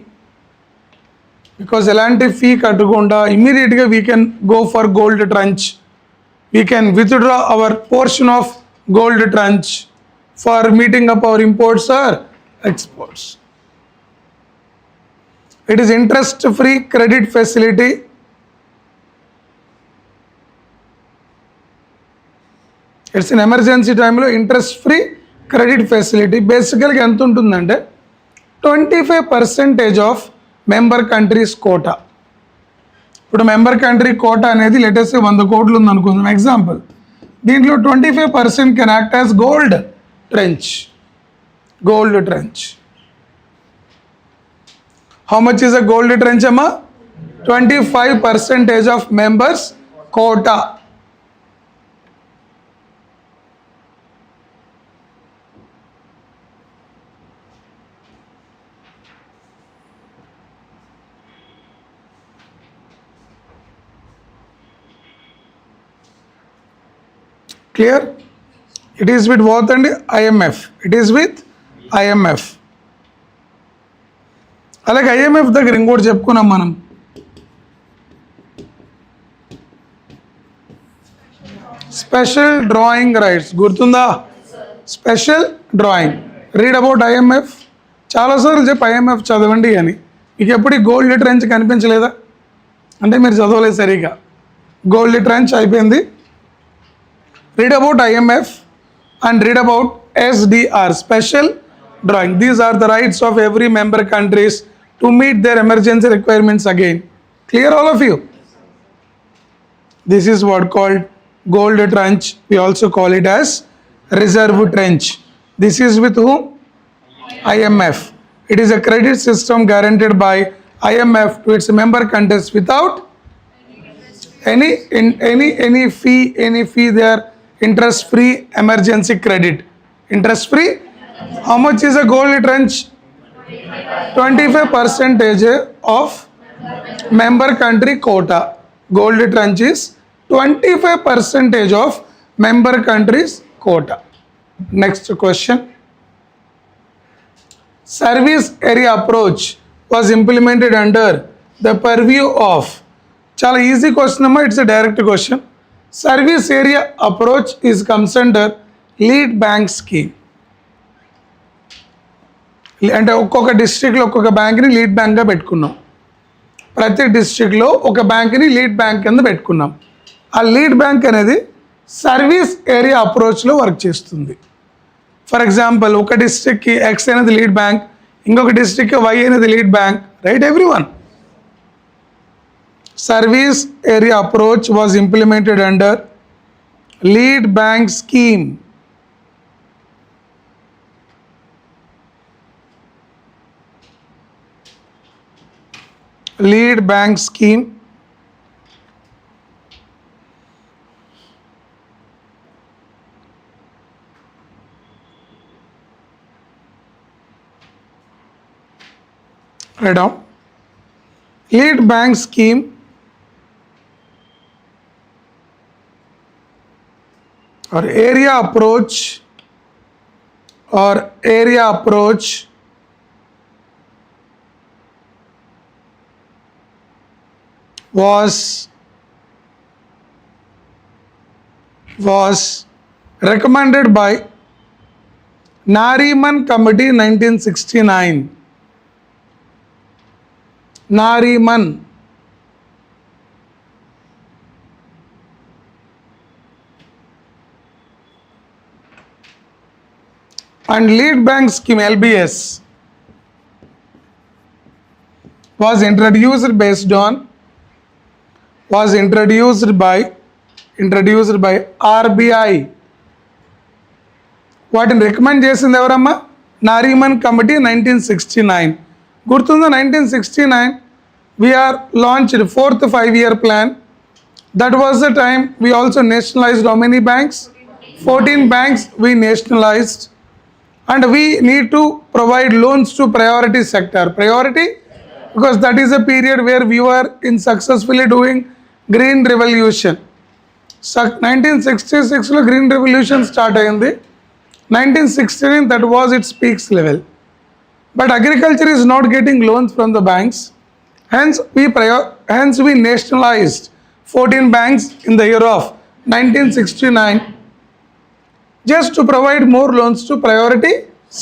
Because elanti fee kattukunda immediately we can go for gold tranche. We can withdraw our portion of gold tranche for meeting up our imports or exports. It is interest free credit facility. It's an emergency time lo interest free credit facility. Basically ఎంత ఉంటుందంటే 25% of member countries quota. ఇప్పుడు member country quota అనేది latest 100 కోట్లు ఉంది అనుకుందాం example. దీంట్లో 25% can act as gold trench. Gold trench. How much is a gold trench అమ్మా? 25% of members quota. Clear? It is with what and IMF. It is with IMF. అలాగే IMF దగ్గర ఇంకోటి చెప్పుకున్నాం మనం. స్పెషల్ డ్రాయింగ్ రైట్స్ గుర్తుందా? Special drawing. Read about IMF. చాలాసార్లు చెప్పి IMF చదవండి అని. మీకు ఎప్పుడు గోల్డ్ ట్రెంచ్ కనిపించలేదా? అంటే మీరు చదవలేదు సరిగా. గోల్డ్ ట్రెంచ్ అయిపోయింది. Read about IMF and read about SDR, special drawing. These are the rights of every member countries to meet their emergency requirements again. Clear all of you? This is what called gold tranche. We also call it as reserve tranche. This is with whom? IMF. It is a credit system guaranteed by IMF to its member countries without any fee there. Interest free emergency credit. Interest free. How much is a gold tranche? 25% of member country quota. Gold tranche is 25% of member countries quota. Next question. Service area approach was implemented under the purview of. Chala easy question amma, it's a direct question. Service area approach is comes under lead bank scheme. అంటే ఒక్కొక్క డిస్ట్రిక్ట్లో ఒక్కొక్క బ్యాంక్ని lead బ్యాంక్గా పెట్టుకున్నాం. ప్రతి డిస్ట్రిక్ట్లో ఒక బ్యాంక్ని lead bank కింద పెట్టుకున్నాం. ఆ లీడ్ బ్యాంక్ అనేది సర్వీస్ ఏరియా అప్రోచ్లో వర్క్ చేస్తుంది. ఫర్ ఎగ్జాంపుల్ ఒక డిస్ట్రిక్ట్కి ఎక్స్ అనేది లీడ్ బ్యాంక్, ఇంకొక డిస్ట్రిక్ట్కి వై అనేది lead bank, right everyone. Service area approach was implemented under lead bank scheme. Lead bank scheme. Write down. Lead bank scheme or area approach was recommended by Nariman Committee 1969. Nariman. And lead bank scheme LBS was introduced based on was introduced by RBI. వాటిని recommend చేసింది ఎవరమ్మా? Nariman committee 1969. గుర్తుందా? 1969 we are launched 4th 5-year plan. That was the time we also nationalized how many banks? 14 banks we nationalized, and we need to provide loans to priority sector. Priority because that is a period where we were in successfully doing green revolution. 1966 లో green revolution start అయింది. 1969 that was its peaks level, but agriculture is not getting loans from the banks. Hence we nationalized 14 banks in the year of 1969 just to provide more loans to priority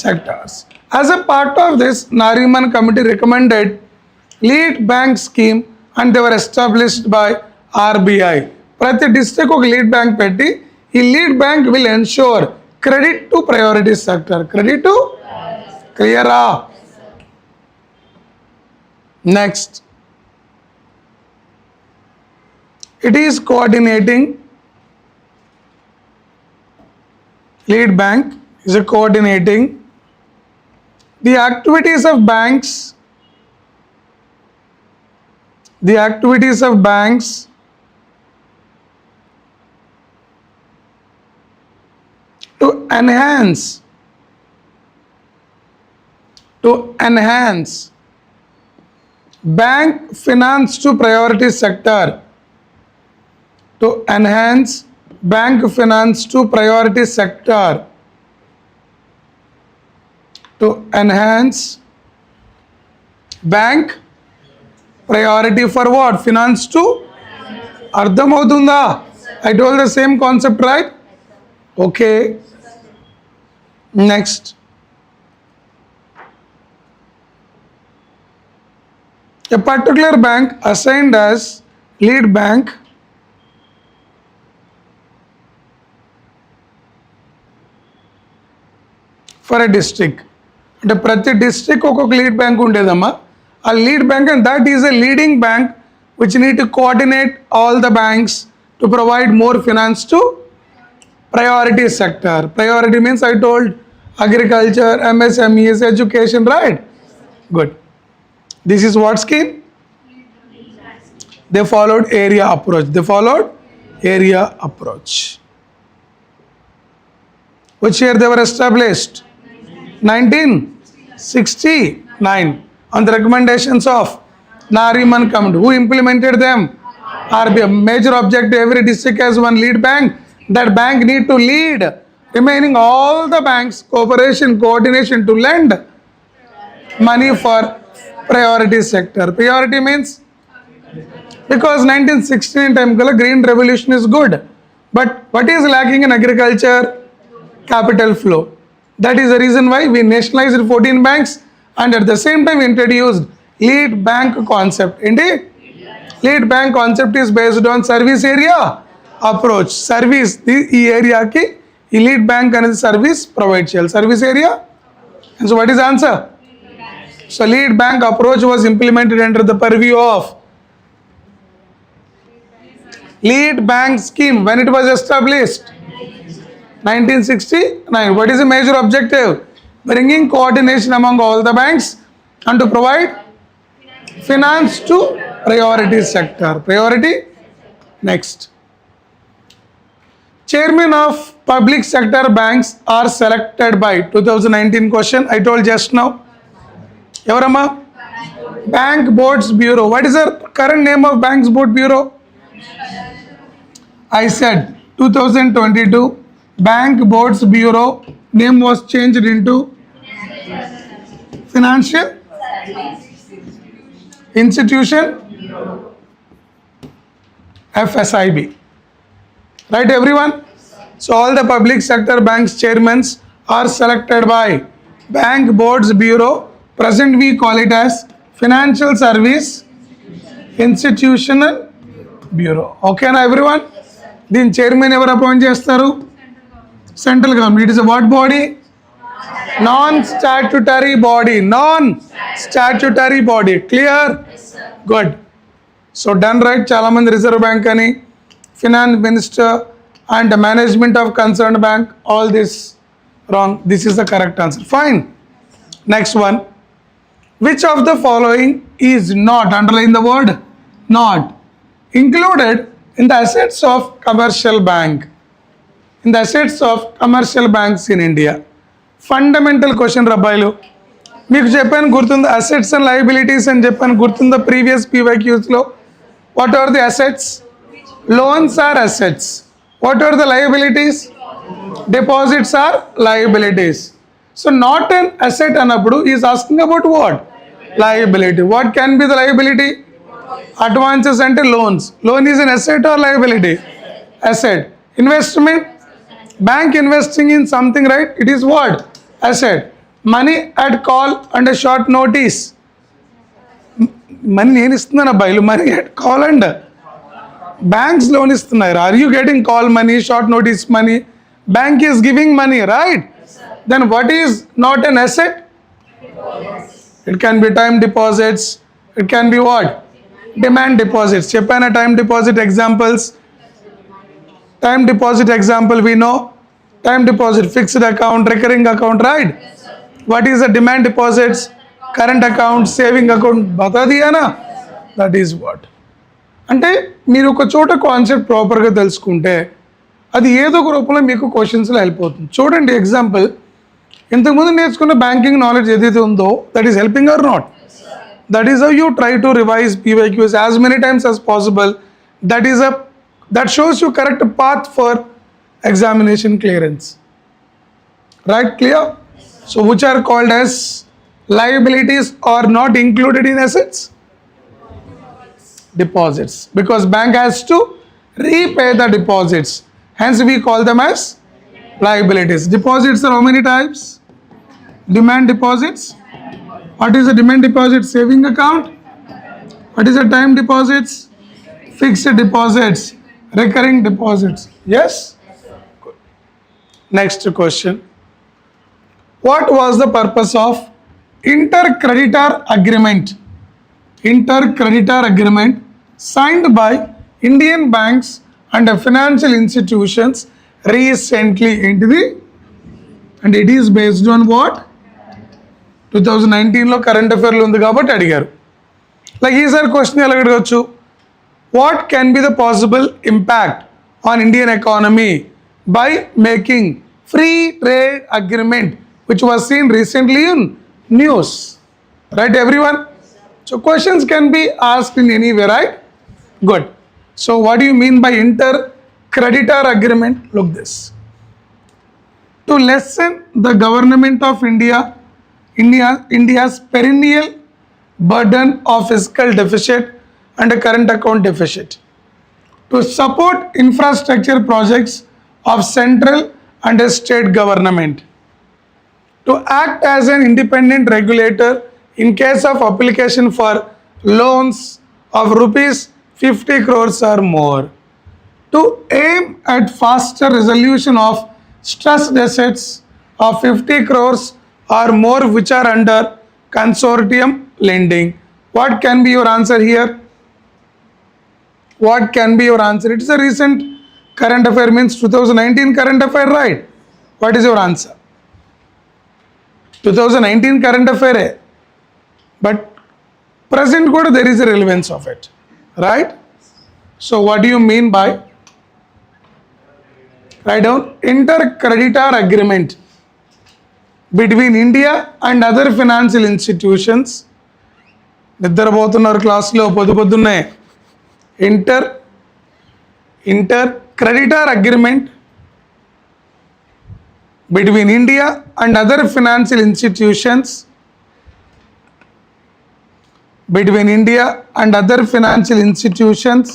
sectors. As a part of this, Nariman committee recommended lead bank scheme and they were established by RBI. ప్రతి district ఒక lead bank పెట్టి ఈ lead bank will ensure credit to priority sector. Credit to క్లియరా? Next, it is coordinating, lead bank is a coordinating the activities of banks to enhance bank finance to priority sector. To enhance bank finance to priority sector. To enhance bank priority for what? Finance to? అర్థమవుతుందా? I told the same concept, right? Okay. Next. A particular bank assigned as lead bank for a district. అంటే ప్రతి district ఒక్కొక్క lead bank ఉండేదమ్మా. ఆ lead bank and that is a leading bank which need to coordinate all the banks to provide more finance to priority sector. Priority means I told agriculture, MSMEs, education, right? Good. This is what scheme? They followed area approach. Which year they were established? 1969 on the recommendations of Nariman Committee. Who implemented them? RBI. Major objective, every district has one lead bank. That bank need to lead remaining all the banks cooperation coordination to lend money for priority sector. Priority means because 1916 time kala green revolution is good, but what is lacking in agriculture? Capital flow. That is the reason why we nationalized 14 banks and at the same time introduced lead bank concept. Indeed, lead bank concept is based on service area approach. Service ఈ ఏరియాకి ఈ lead bank అనేది service provide చేయాలి. Service area. And so what is answer? So lead bank approach was implemented under the purview of lead bank scheme when it was established 1969. What is the major objective? Bringing coordination among all the banks and to provide finance to priority sector. Priority. Next. Chairman of public sector banks are selected by 2019 question. I told just now. Evarama? Bank Boards Bureau. What is the current name of Banks Board Bureau? I said 2022 Bank Boards Bureau name was changed into Financial Institution FSIB. Right everyone? So all the public sector banks chairmans are selected by Bank Boards Bureau. Present we call it as Financial Service Institutional Bureau. Okay na everyone? Then chairman ever appoint chestaru? Central government. It is a what body? Non-statutory body. Non-statutory body. Clear? Good. So done right. చాలామంది reserve bank అని, finance minister and management of concern bank, all this wrong. This is the correct answer. Fine. Next one. Which of the following is not, underline the word not, included in the assets of commercial bank? In the assets of commercial banks in India. Fundamental question rabbayilu. మీకు చెప్పాను గుర్తుందా, assets and liabilities అని చెప్పాను గుర్తుందా previous PYQsలో. What are the assets? Loans are assets. What are the liabilities? Deposits are liabilities. So not an asset అన్నప్పుడు is asking about what? Liability. What can be the liability? Advances అంటే loans. Loan is an asset or liability? Asset. Investment, bank investing in something, right? It is what? Asset. Money at call and a short notice. Money నేను ఇస్తున్నాను అబ్బాయిలు, money at call and banks loan ఇస్తున్నారు. Are you getting call money, short notice money? Bank is giving money, right? Then what is not an asset? It can be time deposits, it can be what? Demand deposits. చెప్పాను time deposit examples. Time deposit example we know. Time deposit, fixed account, recurring account, right? Yes, sir. What is the demand deposits? Current account, saving account. Bata diya na? That is what. అంటే మీరు ఒక చోట concept ప్రాపర్గా తెలుసుకుంటే అది ఏదో ఒక రూపంలో మీకు క్వశ్చన్స్లో హెల్ప్ అవుతుంది. చూడండి ఎగ్జాంపుల్, ఇంతకుముందు నేర్చుకున్న బ్యాంకింగ్ నాలెడ్జ్ ఏదైతే ఉందో that is helping or not? That is how you try to revise PYQs as many times as possible. That shows you correct path for examination clearance. Right? Clear? So which are called as liabilities are not included in assets? Deposits. Because bank has to repay the deposits. Hence we call them as liabilities. Deposits are how many types? Demand deposits. What is a demand deposit? Saving account. What is a time deposits? Fixed deposits. Recurring deposits. Yes? Good. Next question. What was the purpose of intercreditor agreement? Intercreditor agreement signed by Indian banks and financial institutions recently into the, and it is based on what? 2019 లో current అఫైర్లో ఉంది కాబట్టి అడిగారు. Like ఈసారి question ఎలా అడగచ్చు? What can be the possible impact on Indian economy by making free trade agreement, which was seen recently in news? Right, everyone? So questions can be asked in any way, right? Good. So what do you mean by intercreditor agreement? Look this. To lessen the government of India's perennial burden of fiscal deficit and a current account deficit, to support infrastructure projects of central and state government, to act as an independent regulator in case of application for loans of rupees 50 crores or more, to aim at faster resolution of stressed assets of 50 crores or more which are under consortium lending. What can be your answer here? What can be your answer? It is a recent current affair, means 2019 current affair, right? What is your answer? 2019 current affair, but present కూడా there is a relevance of it, right? So what do you mean by? Write down. Intercreditor agreement between India and other financial institutions. నిద్రపోతున్నారు క్లాస్లో పొద్దున్నే. Intercreditor agreement between India and other financial institutions, between India and other financial institutions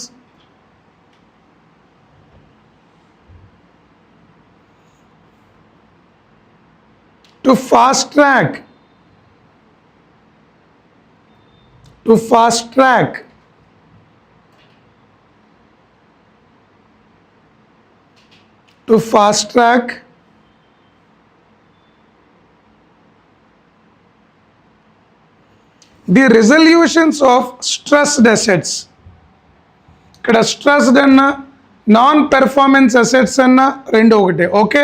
to fast track the resolutions of stressed assets. ఇక్కడ stressed అన్న non performance assets అన్న రెండు ఒకటే. Okay,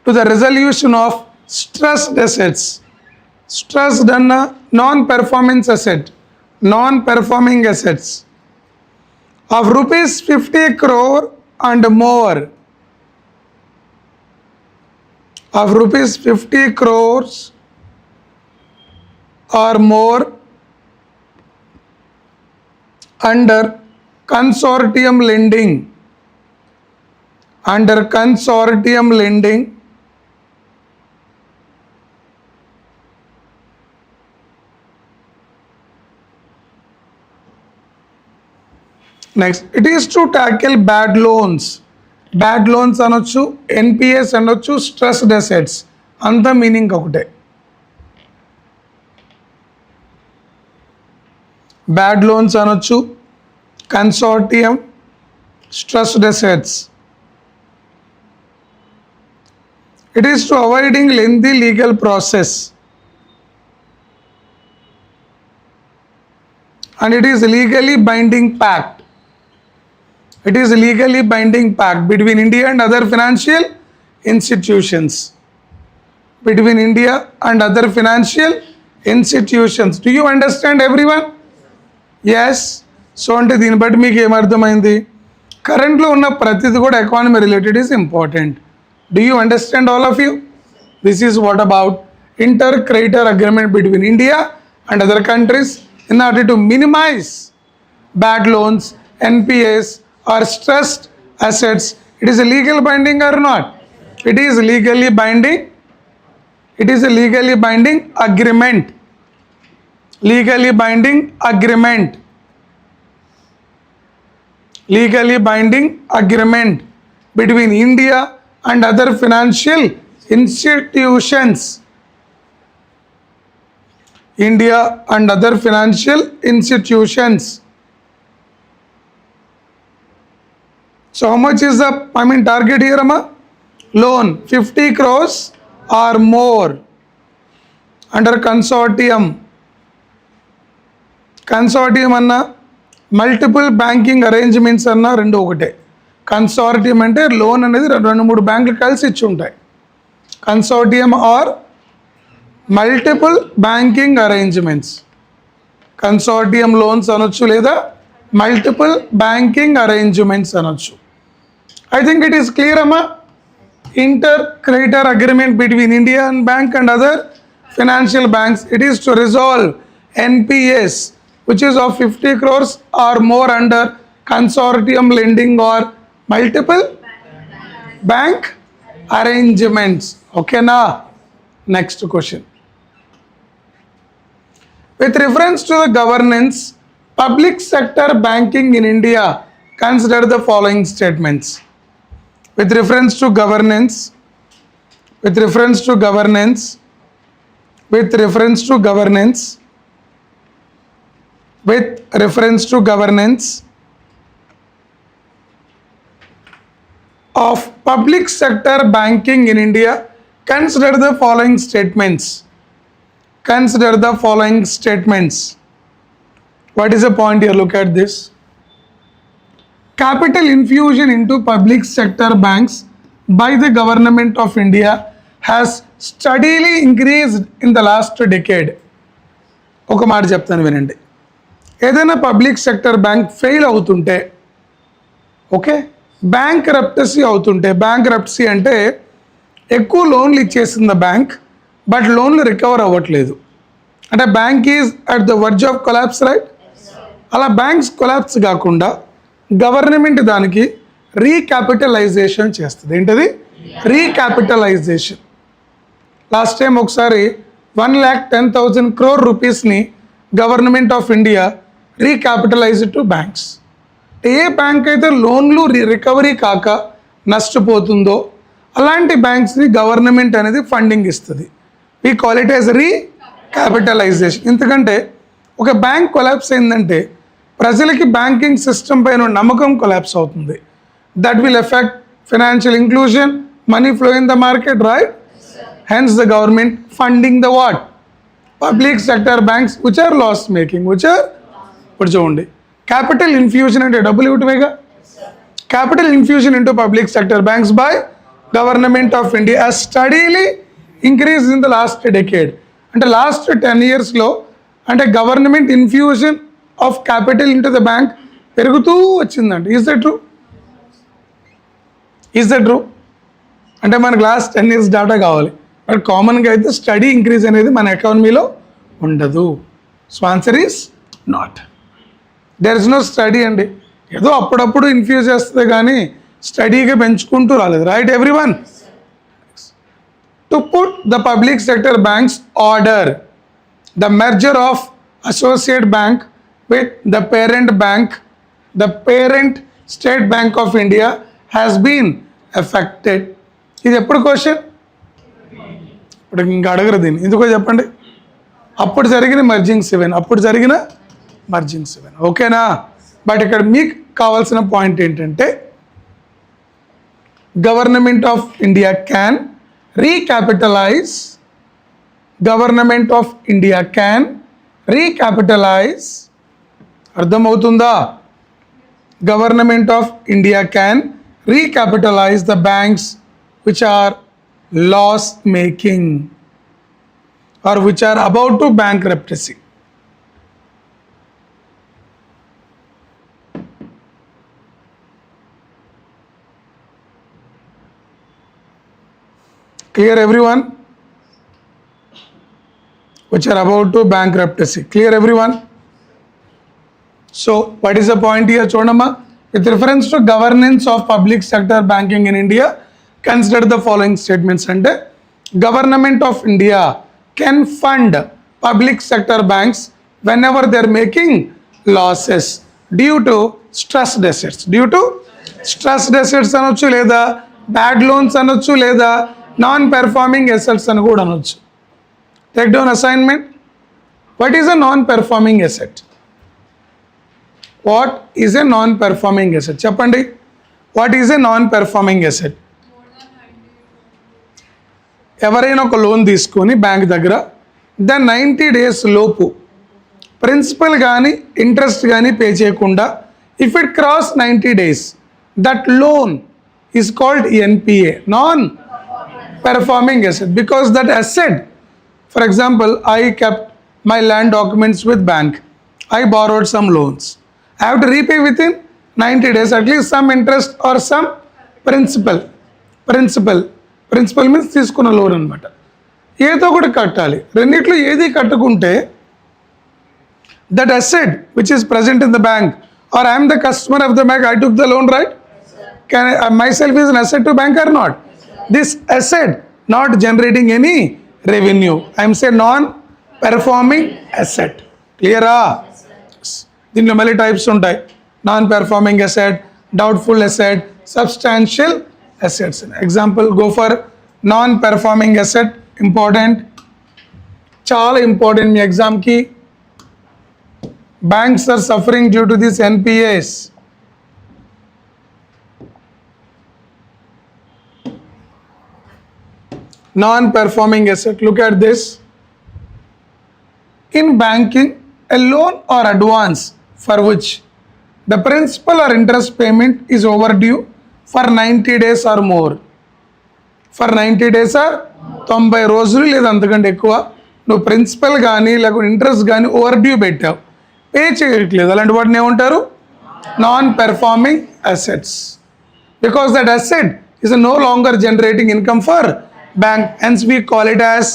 to the resolution of stressed assets. Stressed అన్న non performance asset, non performing assets of rupees 50 crore and more, of rupees 50 crores or more under consortium lending, under consortium lending next, it is to tackle bad loans. Bad loans అనొచ్చు, NPS అనొచ్చు, stressed assets, అంత meaning ఒకటే. Bad loans అనొచ్చు, consortium, stressed assets. It is to avoiding lengthy legal process and it is legally binding pact. It is a legally binding pact between India and other financial institutions. Between India and other financial institutions. Do you understand everyone? Yes. So ante deen batti meeku em ardhamaindi? Current lo unna pratidi kuda economy related is important. Do you understand all of you? This is what about inter-creditor agreement between India and other countries in order to minimize bad loans, NPAs or stressed assets. It is a legal binding or not? It is legally binding. It is a legally binding agreement. Legally binding agreement. Legally binding agreement between India and other financial institutions. India and other financial institutions. So how much is the target here, Amma? Loan 50 crores or more under consortium. Consortium anna multiple banking arrangements anna rendu okate. Consortium ante loan anedi rendu moodu banklu kalisi ichi untayi. Consortium or multiple banking arrangements. Consortium loans anochu leda multiple banking arrangements anochu. I think it is clear, Amma. Inter-creditor agreement between India and bank and other financial banks. It is to resolve NPS which is of 50 crores or more under consortium lending or multiple bank arrangements. Okay na? Next question. With reference to the governance, public sector banking in India, consider the following statements. With reference to governance, with reference to governance, with reference to governance, with reference to governance of public sector banking in India, consider the following statements. Consider the following statements. What is the point here? Look at this. Capital infusion into public sector banks by the government of India has steadily increased in the last decade. ఒక మాట చెప్తాను వినండి. ఏదైనా public sector bank fail అవుతుంటే, okay, bankruptcy అవుతుంటే, bankruptcy అంటే ఎక్కువ లోన్లు ఇచ్చేసింది బ్యాంక్ బట్ లోన్లు రికవర్ అవ్వట్లేదు, అంటే bank is at the verge of collapse, right? అలా బ్యాంక్స్ కొలాప్స్ కాకుండా గవర్నమెంట్ దానికి రీక్యాపిటలైజేషన్ చేస్తుంది. ఏంటది? రీక్యాపిటలైజేషన్. లాస్ట్ టైం ఒకసారి 1,10,000 crore రూపీస్ని government of India recapitalise to banks. ఏ బ్యాంక్ అయితే లోన్లు రికవరీ కాక నష్టపోతుందో అలాంటి బ్యాంక్స్ని గవర్నమెంట్ అనేది ఫండింగ్ ఇస్తుంది. We call it as recapitalisation. ఎందుకంటే ఒక బ్యాంక్ కొలాప్స్ అయిందంటే ప్రజలకి బ్యాంకింగ్ సిస్టమ్ పైన నమ్మకం కొలాప్స్ అవుతుంది. That will effect financial inclusion, money flow in the market, right? Hence the government funding the what? Public sector banks which are loss making, which are, ఇప్పుడు చూడండి, capital infusion అంటే డబ్బులు ఇవ్వటమేగా. Capital infusion into public sector banks by government of India has steadily increased in the last decade. అంటే last 10 yearsలో అంటే government infusion of capital into the bank పెరుగుతూ వచ్చిందండి. Is that true? Is that true? అంటే మనకు last 10 years data కావాలి, but కామన్గా అయితే స్టడీ ఇంక్రీజ్ అనేది మన ఎకానమీలో ఉండదు. So answer is not. There is no steady అండి. ఏదో అప్పుడప్పుడు ఇన్ఫ్యూజ్ చేస్తుంది కానీ స్టడీగా పెంచుకుంటూ రాలేదు. Right everyone? To put the public sector banks order the merger of associate bank with the parent bank, the parent State Bank of India has been affected. ఇది ఎప్పుడు క్వశ్చన్? ఇప్పుడు ఇంకా అడగరు దీన్ని. ఎందుకో చెప్పండి. అప్పుడు జరిగిన మర్జింగ్ 7, అప్పుడు జరిగిన మర్జింగ్ 7. ఓకేనా? బట్ ఇక్కడ మీకు కావాల్సిన పాయింట్ ఏంటంటే government of India can recapitalise, government of India can recapitalise. అర్థమవుతుందా? Government of India can recapitalise the banks which are loss making or which are about to bankruptcy. Clear everyone? Which are about to bankruptcy. Clear everyone? So what is the point here? Chodamma, with reference to governance of public sector banking in India, consider the following statements. And government of India can fund public sector banks whenever they are making losses due to stressed assets. Due to stressed assets అనొచ్చు, లేదా bad loans అనొచ్చు, లేదా non performing assets అని కూడా అనొచ్చు. Take down assignment. What is a non performing asset? What is a non performing asset? చెప్పండి. What is a non performing asset? ఎవరైనా ఒక లోన్ తీసుకొని బ్యాంక్ దగ్గర దాని 90 days లోపు ప్రిన్సిపల్ కానీ ఇంట్రెస్ట్ కానీ పే చేయకుండా, if it cross 90 days, that loan is called NPA, non performing asset. Because that asset, for example, I kept my land documents with bank, I borrowed some loans, I have to repay within 90 days at least some interest or some principal. Principal means తీసుకున్న loan అనమాట. ఏదో కూడా కట్టాలి. రెండిట్లో ఏది కట్టుకుంటే that asset which is present in the bank, or I'm the customer of the bank, I took the loan, right? Can my self is an asset to bank or not? This asset not generating any revenue, I'm say non performing asset. క్లియరా? దీంట్లో మళ్ళీ types ఉంటాయి. Non performing asset, doubtful asset, substantial assets. Example, go for non-performing asset. Important, చాలా important మీ exam కి. Banks are suffering due to these NPAs. Non-performing asset. Look at this. In banking, a loan or advance for which the principal or interest payment is overdue for 90 days or more. For 90 days or 90 రోజులు లేదా అంతకంటే ఎక్కువ నువ్వు principal కానీ లేకపోతే interest కానీ over due పెట్టావు, pay చేయట్లేదు, అలాంటి వాటిని ఏమంటారు? Non performing assets. Because that asset is no longer generating income for bank, hence we call it as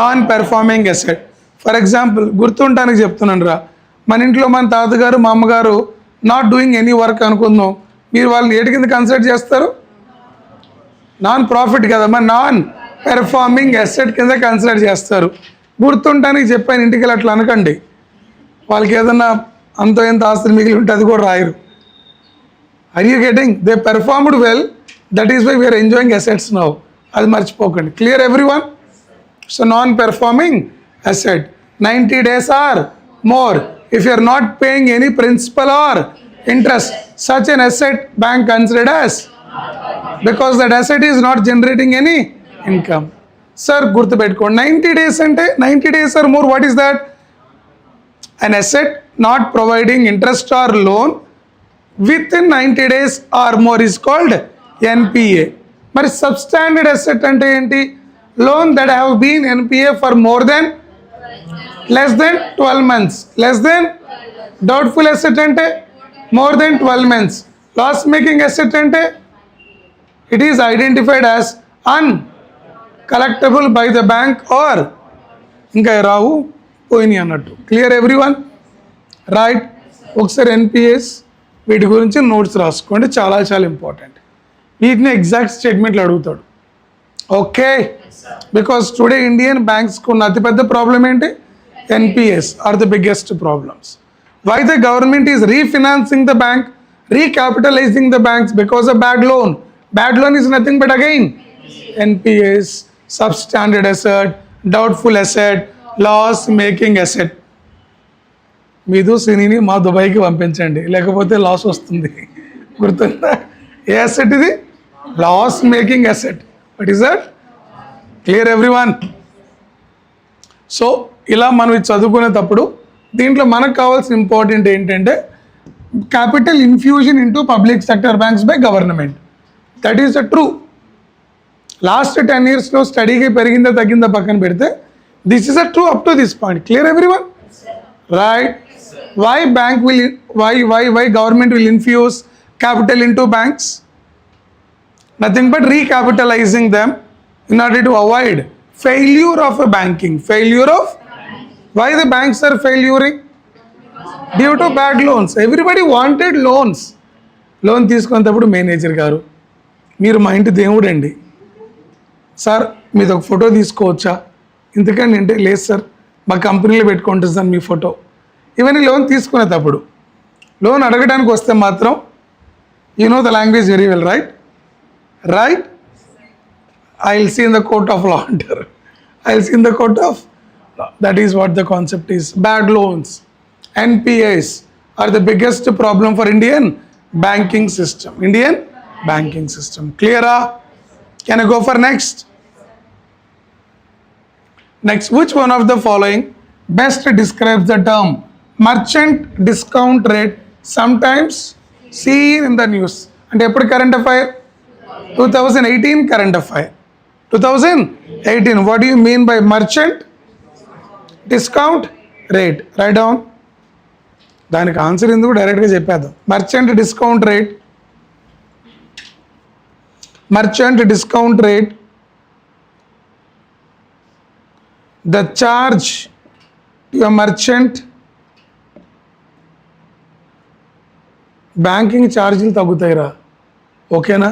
non performing asset. For example, గుర్తుంటానికి చెప్తున్నాను రా, మన ఇంట్లో మన తాతగారు మా అమ్మగారు నాట్ డూయింగ్ ఎనీ వర్క్ అనుకుందాం, మీరు వాళ్ళని ఏటి కింద కన్సిడర్ చేస్తారు? నాన్ ప్రాఫిట్ కదమ్మా, నాన్ పెర్ఫార్మింగ్ అసెట్ కింద కన్సిడర్ చేస్తారు. గుర్తుంటానికి చెప్పాను, ఇంటికి వెళ్ళి అట్లా అనకండి. వాళ్ళకి ఏదన్నా అంతో ఎంత ఆస్తులు మిగిలి ఉంటే అది కూడా రాయరు. Are you getting? They performed well, that is why we are enjoying assets now. అది మర్చిపోకండి. Clear everyone? So non performing asset 90 days or more. If you are not paying any principal or interest, such an asset bank considered as, because that asset is not generating any income. Sir, గుర్తుపెట్టుకోండి, 90 days అంటే 90 days or more, what is that? an asset not providing interest or loan within 90 days or more is called NPA. మరి substandard asset అంటే ఏంటి? Loan that have been NPA for more than less than 12 months. Less than doubtful asset అంటే more than 12 months. Loss making asset అంటే it is identified as uncollectible by the bank or ఇంకా రావు పోయినాయి అన్నట్టు. Clear everyone? Right. ఒకసారి NPS వీటి గురించి notes రాసుకోండి, చాలా చాలా ఇంపార్టెంట్. వీటిని ఎగ్జాక్ట్ స్టేట్మెంట్లు అడుగుతాడు. ఓకే, బికాస్ టుడే ఇండియన్ బ్యాంక్స్కి ఉన్న అతిపెద్ద ప్రాబ్లం ఏంటి? NPAs are the biggest problems. Why the government is refinancing the bank, recapitalising the banks because of bad loan. Bad loan is nothing but again NPAs, substandard asset, doubtful asset, loss making asset. మీదు సినీని మా దుబాయ్కి పంపించండి, లేకపోతే loss వస్తుంది. గుర్తుందా? ఏ asset ఇది? Loss making asset. What is that? Clear everyone? So ఇలా మనం ఇది చదువుకునేటప్పుడు దీంట్లో మనకు కావాల్సిన ఇంపార్టెంట్ ఏంటంటే capital infusion into public sector banks by government. That is the true. Last 10 yearsలో స్టడీకి పెరిగిందా తగ్గిందా పక్కన పెడితే this is a true up to this point. Clear everyone? Right. Why bank will why government will infuse capital into banks? Nothing but recapitalising them in order to avoid failure of a banking. Failure of why the banks are failuring? Due to bad loans. Everybody wanted loans. Loan తీసుకునేటప్పుడు manager గారు, మీరు మా ఇంటి దేవుడు అండి sir, మీది ఒక photo తీసుకోవచ్చా? ఎందుకండి అంటే లేదు సార్, మా కంపెనీలో పెట్టుకుంటుంది సార్ మీ ఫోటో. ఇవన్నీ లోన్ తీసుకునేటప్పుడు. లోన్ అడగడానికి వస్తే మాత్రం you know the language very well, right? Right. I will see in the court of law అంటారు. I will see in the court of law. That is what the concept is. Bad loans, NPAs are the biggest problem for Indian banking system. Indian banking system. Clear? Can I go for next? Next, which one of the following best describes the term merchant discount rate sometimes seen in the news? And eppadu current affair? 2018 current affair. 2018. What do you mean by merchant discount rate? Write down. దానికి answer ఎందుకు డైరెక్ట్గా చెప్పేద్దాం. Merchant discount rate. Merchant discount rate, the charge to a merchant. Banking ఛార్జీలు తగ్గుతాయిరా, ఓకేనా?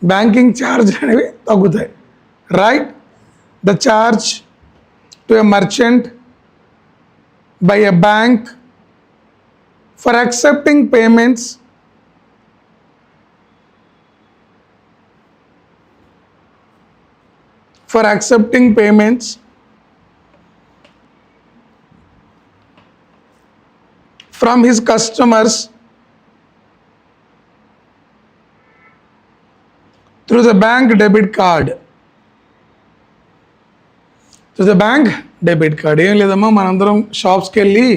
Banking charge అనేవి తగ్గుతాయి, right? The charge to a merchant by a bank for accepting payments for accepting payments from his customers through the bank debit card. Through the bank debit card. ఏం లేదమ్మా, మనందరం షాప్స్కి వెళ్ళి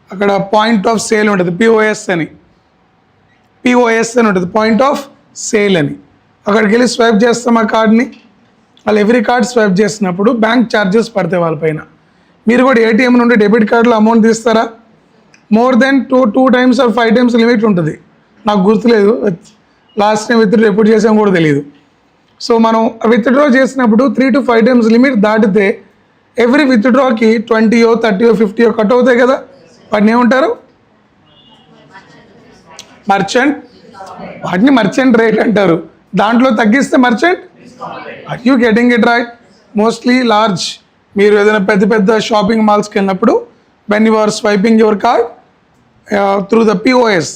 అక్కడ పాయింట్ ఆఫ్ సేల్ ఉంటుంది, POS అని ఉంటుంది, point of sale అని. అక్కడికి వెళ్ళి స్వైప్ చేస్తాం ఆ కార్డ్ని. వాళ్ళు ఎవ్రీ కార్డ్ స్వైప్ చేసినప్పుడు బ్యాంక్ ఛార్జెస్ పడతాయి వాళ్ళపైన. మీరు కూడా ఏటీఎం నుండి డెబిట్ కార్డులో అమౌంట్ తీస్తారా? More than two times or 5 times limit ఉంటుంది. నాకు గుర్తులేదు, లాస్ట్ టైం విత్డ్రా ఎప్పుడు చేసాం కూడా తెలియదు. సో మనం విత్డ్రా చేసినప్పుడు 3 to 5 times లిమిట్ దాటితే ఎవ్రీ విత్డ్రాకి 20, 30, 50 కట్ అవుతాయి కదా. వాటిని ఏమంటారు? మర్చెంట్. వాటిని మర్చెంట్ రేట్ అంటారు. దాంట్లో తగ్గిస్తే merchant. Are you getting it right? Mostly large, మీరు ఏదైనా పెద్ద షాపింగ్ మాల్స్కి వెళ్ళినప్పుడు when you are swiping your card through the POS,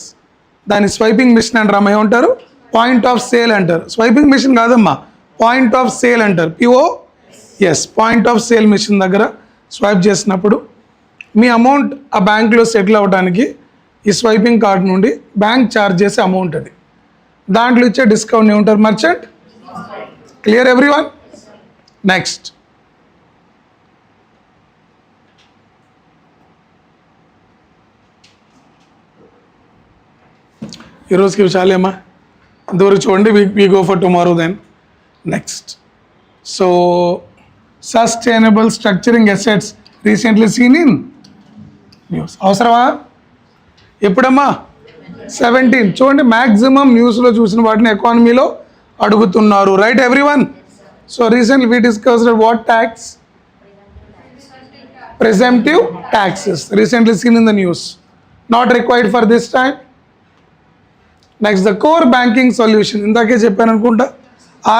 దాని స్వైపింగ్ మిషన్ అంటారు. ఏమంటారు? పాయింట్ ఆఫ్ సేల్ అంటారు. స్వైపింగ్ మిషన్ కాదమ్మా, పాయింట్ ఆఫ్ సేల్ అంటారు. POS, point of sale machine దగ్గర స్వైప్ చేసినప్పుడు మీ అమౌంట్ ఆ బ్యాంక్లో సెటిల్ అవ్వడానికి ఈ స్వైపింగ్ కార్డ్ నుండి బ్యాంక్ ఛార్జ్ చేసే అమౌంట్ అది. దాంట్లో ఇచ్చే డిస్కౌంట్ ఏమంటారు? మర్చెంట్. Clear everyone? Next. ఈ రోజుకి చాలేమ్మా, ఇంతవరకు చూడండి. We go for tomorrow then. Next, so sustainable structuring assets recently seen in news. అవసరమా? ఎప్పుడమ్మా? 17. చూడండి, మ్యాక్సిమం న్యూస్లో చూసిన వాటిని ఎకానమీలో అడుగుతున్నారు. Right everyone? So recently we discussed what tax? Presumptive taxes, recently seen in the news. Not required for this time. Next, the core banking solution. ఇందాకే చెప్పాను అనుకుంటా,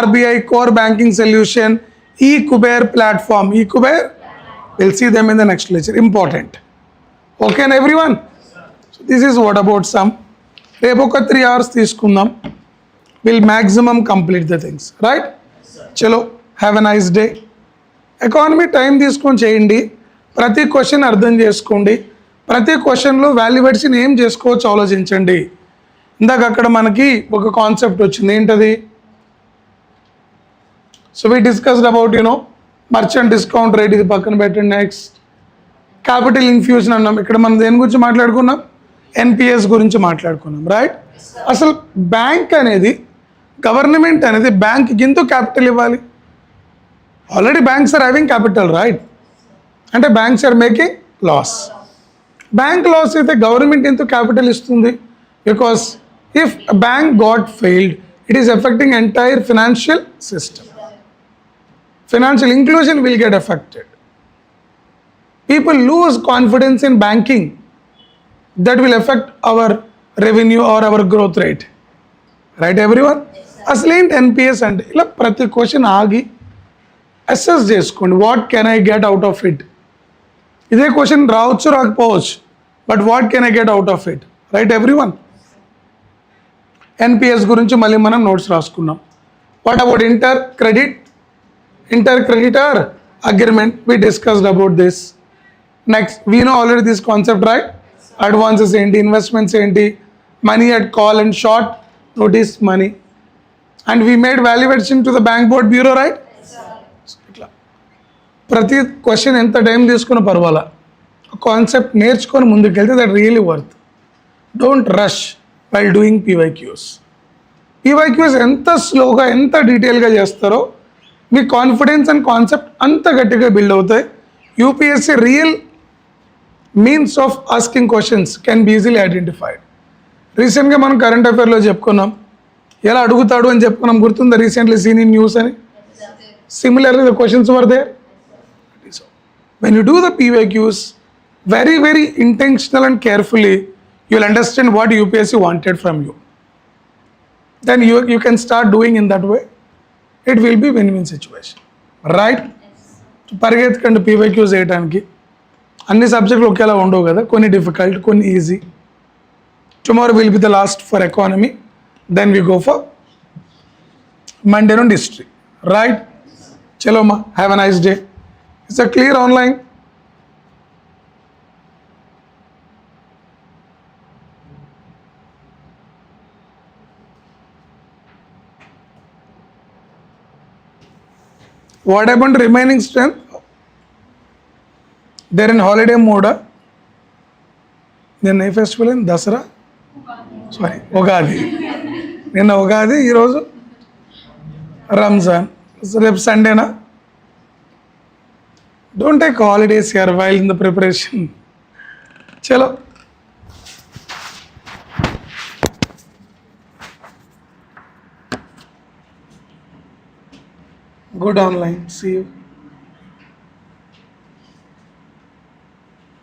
RBI core banking solution, e-Kuber platform. e-Kuber, we'll see them in the next lecture. Important. Okay, and everyone? So this is what about some. రేపు ఒక 3 hours తీసుకుందాం. We'll maximum complete the things. Right? చలో, have a nice day. Economy time తీసుకొని చేయండి. ప్రతి question అర్థం చేసుకోండి. ప్రతి క్వశ్చన్లో వాల్యుయేషన్ ఏం చేసుకోవచ్చు ఆలోచించండి. ఇందాక అక్కడ మనకి ఒక కాన్సెప్ట్ వచ్చింది, ఏంటది? So we discussed about merchant discount rate, ఇది పక్కన పెట్టండి. నెక్స్ట్, క్యాపిటల్ ఇన్ఫ్యూజన్ అన్నాం. ఇక్కడ మనం దేని గురించి మాట్లాడుకున్నాం? ఎన్పిఎస్ గురించి మాట్లాడుకున్నాం. రైట్? అసలు బ్యాంక్ అనేది, గవర్నమెంట్ అనేది బ్యాంక్కి ఎందుకు క్యాపిటల్ ఇవ్వాలి? Already banks are having capital, right? అంటే banks are making loss. Bank loss అయితే గవర్నమెంట్ ఎందుకు క్యాపిటల్ ఇస్తుంది? Because if bank got failed, it is affecting entire financial system. Financial inclusion will get affected. People lose confidence in banking. That will affect our revenue or our growth rate. Right everyone? అసలు ఏంటి NPS అంటే? ఇలా ప్రతి question ఆగి assess చేసుకోండి, what can I get out of it. ఇదే question రావచ్చు, రాకపోవచ్చు, but what can I get out of it. Right everyone? NPS గురించి మళ్ళీ మనం నోట్స్ రాసుకున్నాం. What about inter creditor agreement? We discussed about this. Next, we know already this concept, right? Advances ఏంటి, investments ఏంటి, money at call and short notice money, and we made valuation to the bank board bureau, right? ఇట్లా ప్రతి question ఎంత time తీసుకున్న పర్వాలా, concept నేర్చుకొని ముందుకెళ్తే that really worth. Don't rush while doing PYQs. PYQs ఎంత స్లోగా, ఎంత డీటెయిల్గా చేస్తారో మీ కాన్ఫిడెన్స్ అండ్ కాన్సెప్ట్ అంత గట్టిగా బిల్డ్ అవుతాయి. UPSC real means of asking questions can be easily identified. రీసెంట్గా మనం కరెంట్ అఫైర్లో చెప్పుకున్నాం, ఎలా అడుగుతాడు అని చెప్పుకున్నాం. గుర్తుందా? రీసెంట్లీ సీన్ ఇన్ న్యూస్ అని. Similarly, the questions were there. So, when you do the PYQs very, very intentional and carefully, you will understand what UPSC wanted from you. Then you can start doing in that way. It will be win-win situation. Right? పరిగెత్తకండి PYQs చేయడానికి. అన్ని సబ్జెక్టులు ఒకేలా ఉండవు కదా, కొన్ని difficult, కొన్ని easy. Tomorrow will be the last for economy, then we go for Monday నుండి history. Right? చలో అమ్మా, have a nice day. It's a clear online. What about remaining strength? There in holiday mode. నిన్న ఏ festival అయింది? Dasara, sorry Ugadi. నిన్న ఉగాది, ఈరోజు రంజాన్, రేపు సండేనా? Don't take holidays here while in the preparation. చలో, గుడ్ ఆన్లైన్, సీ యూ.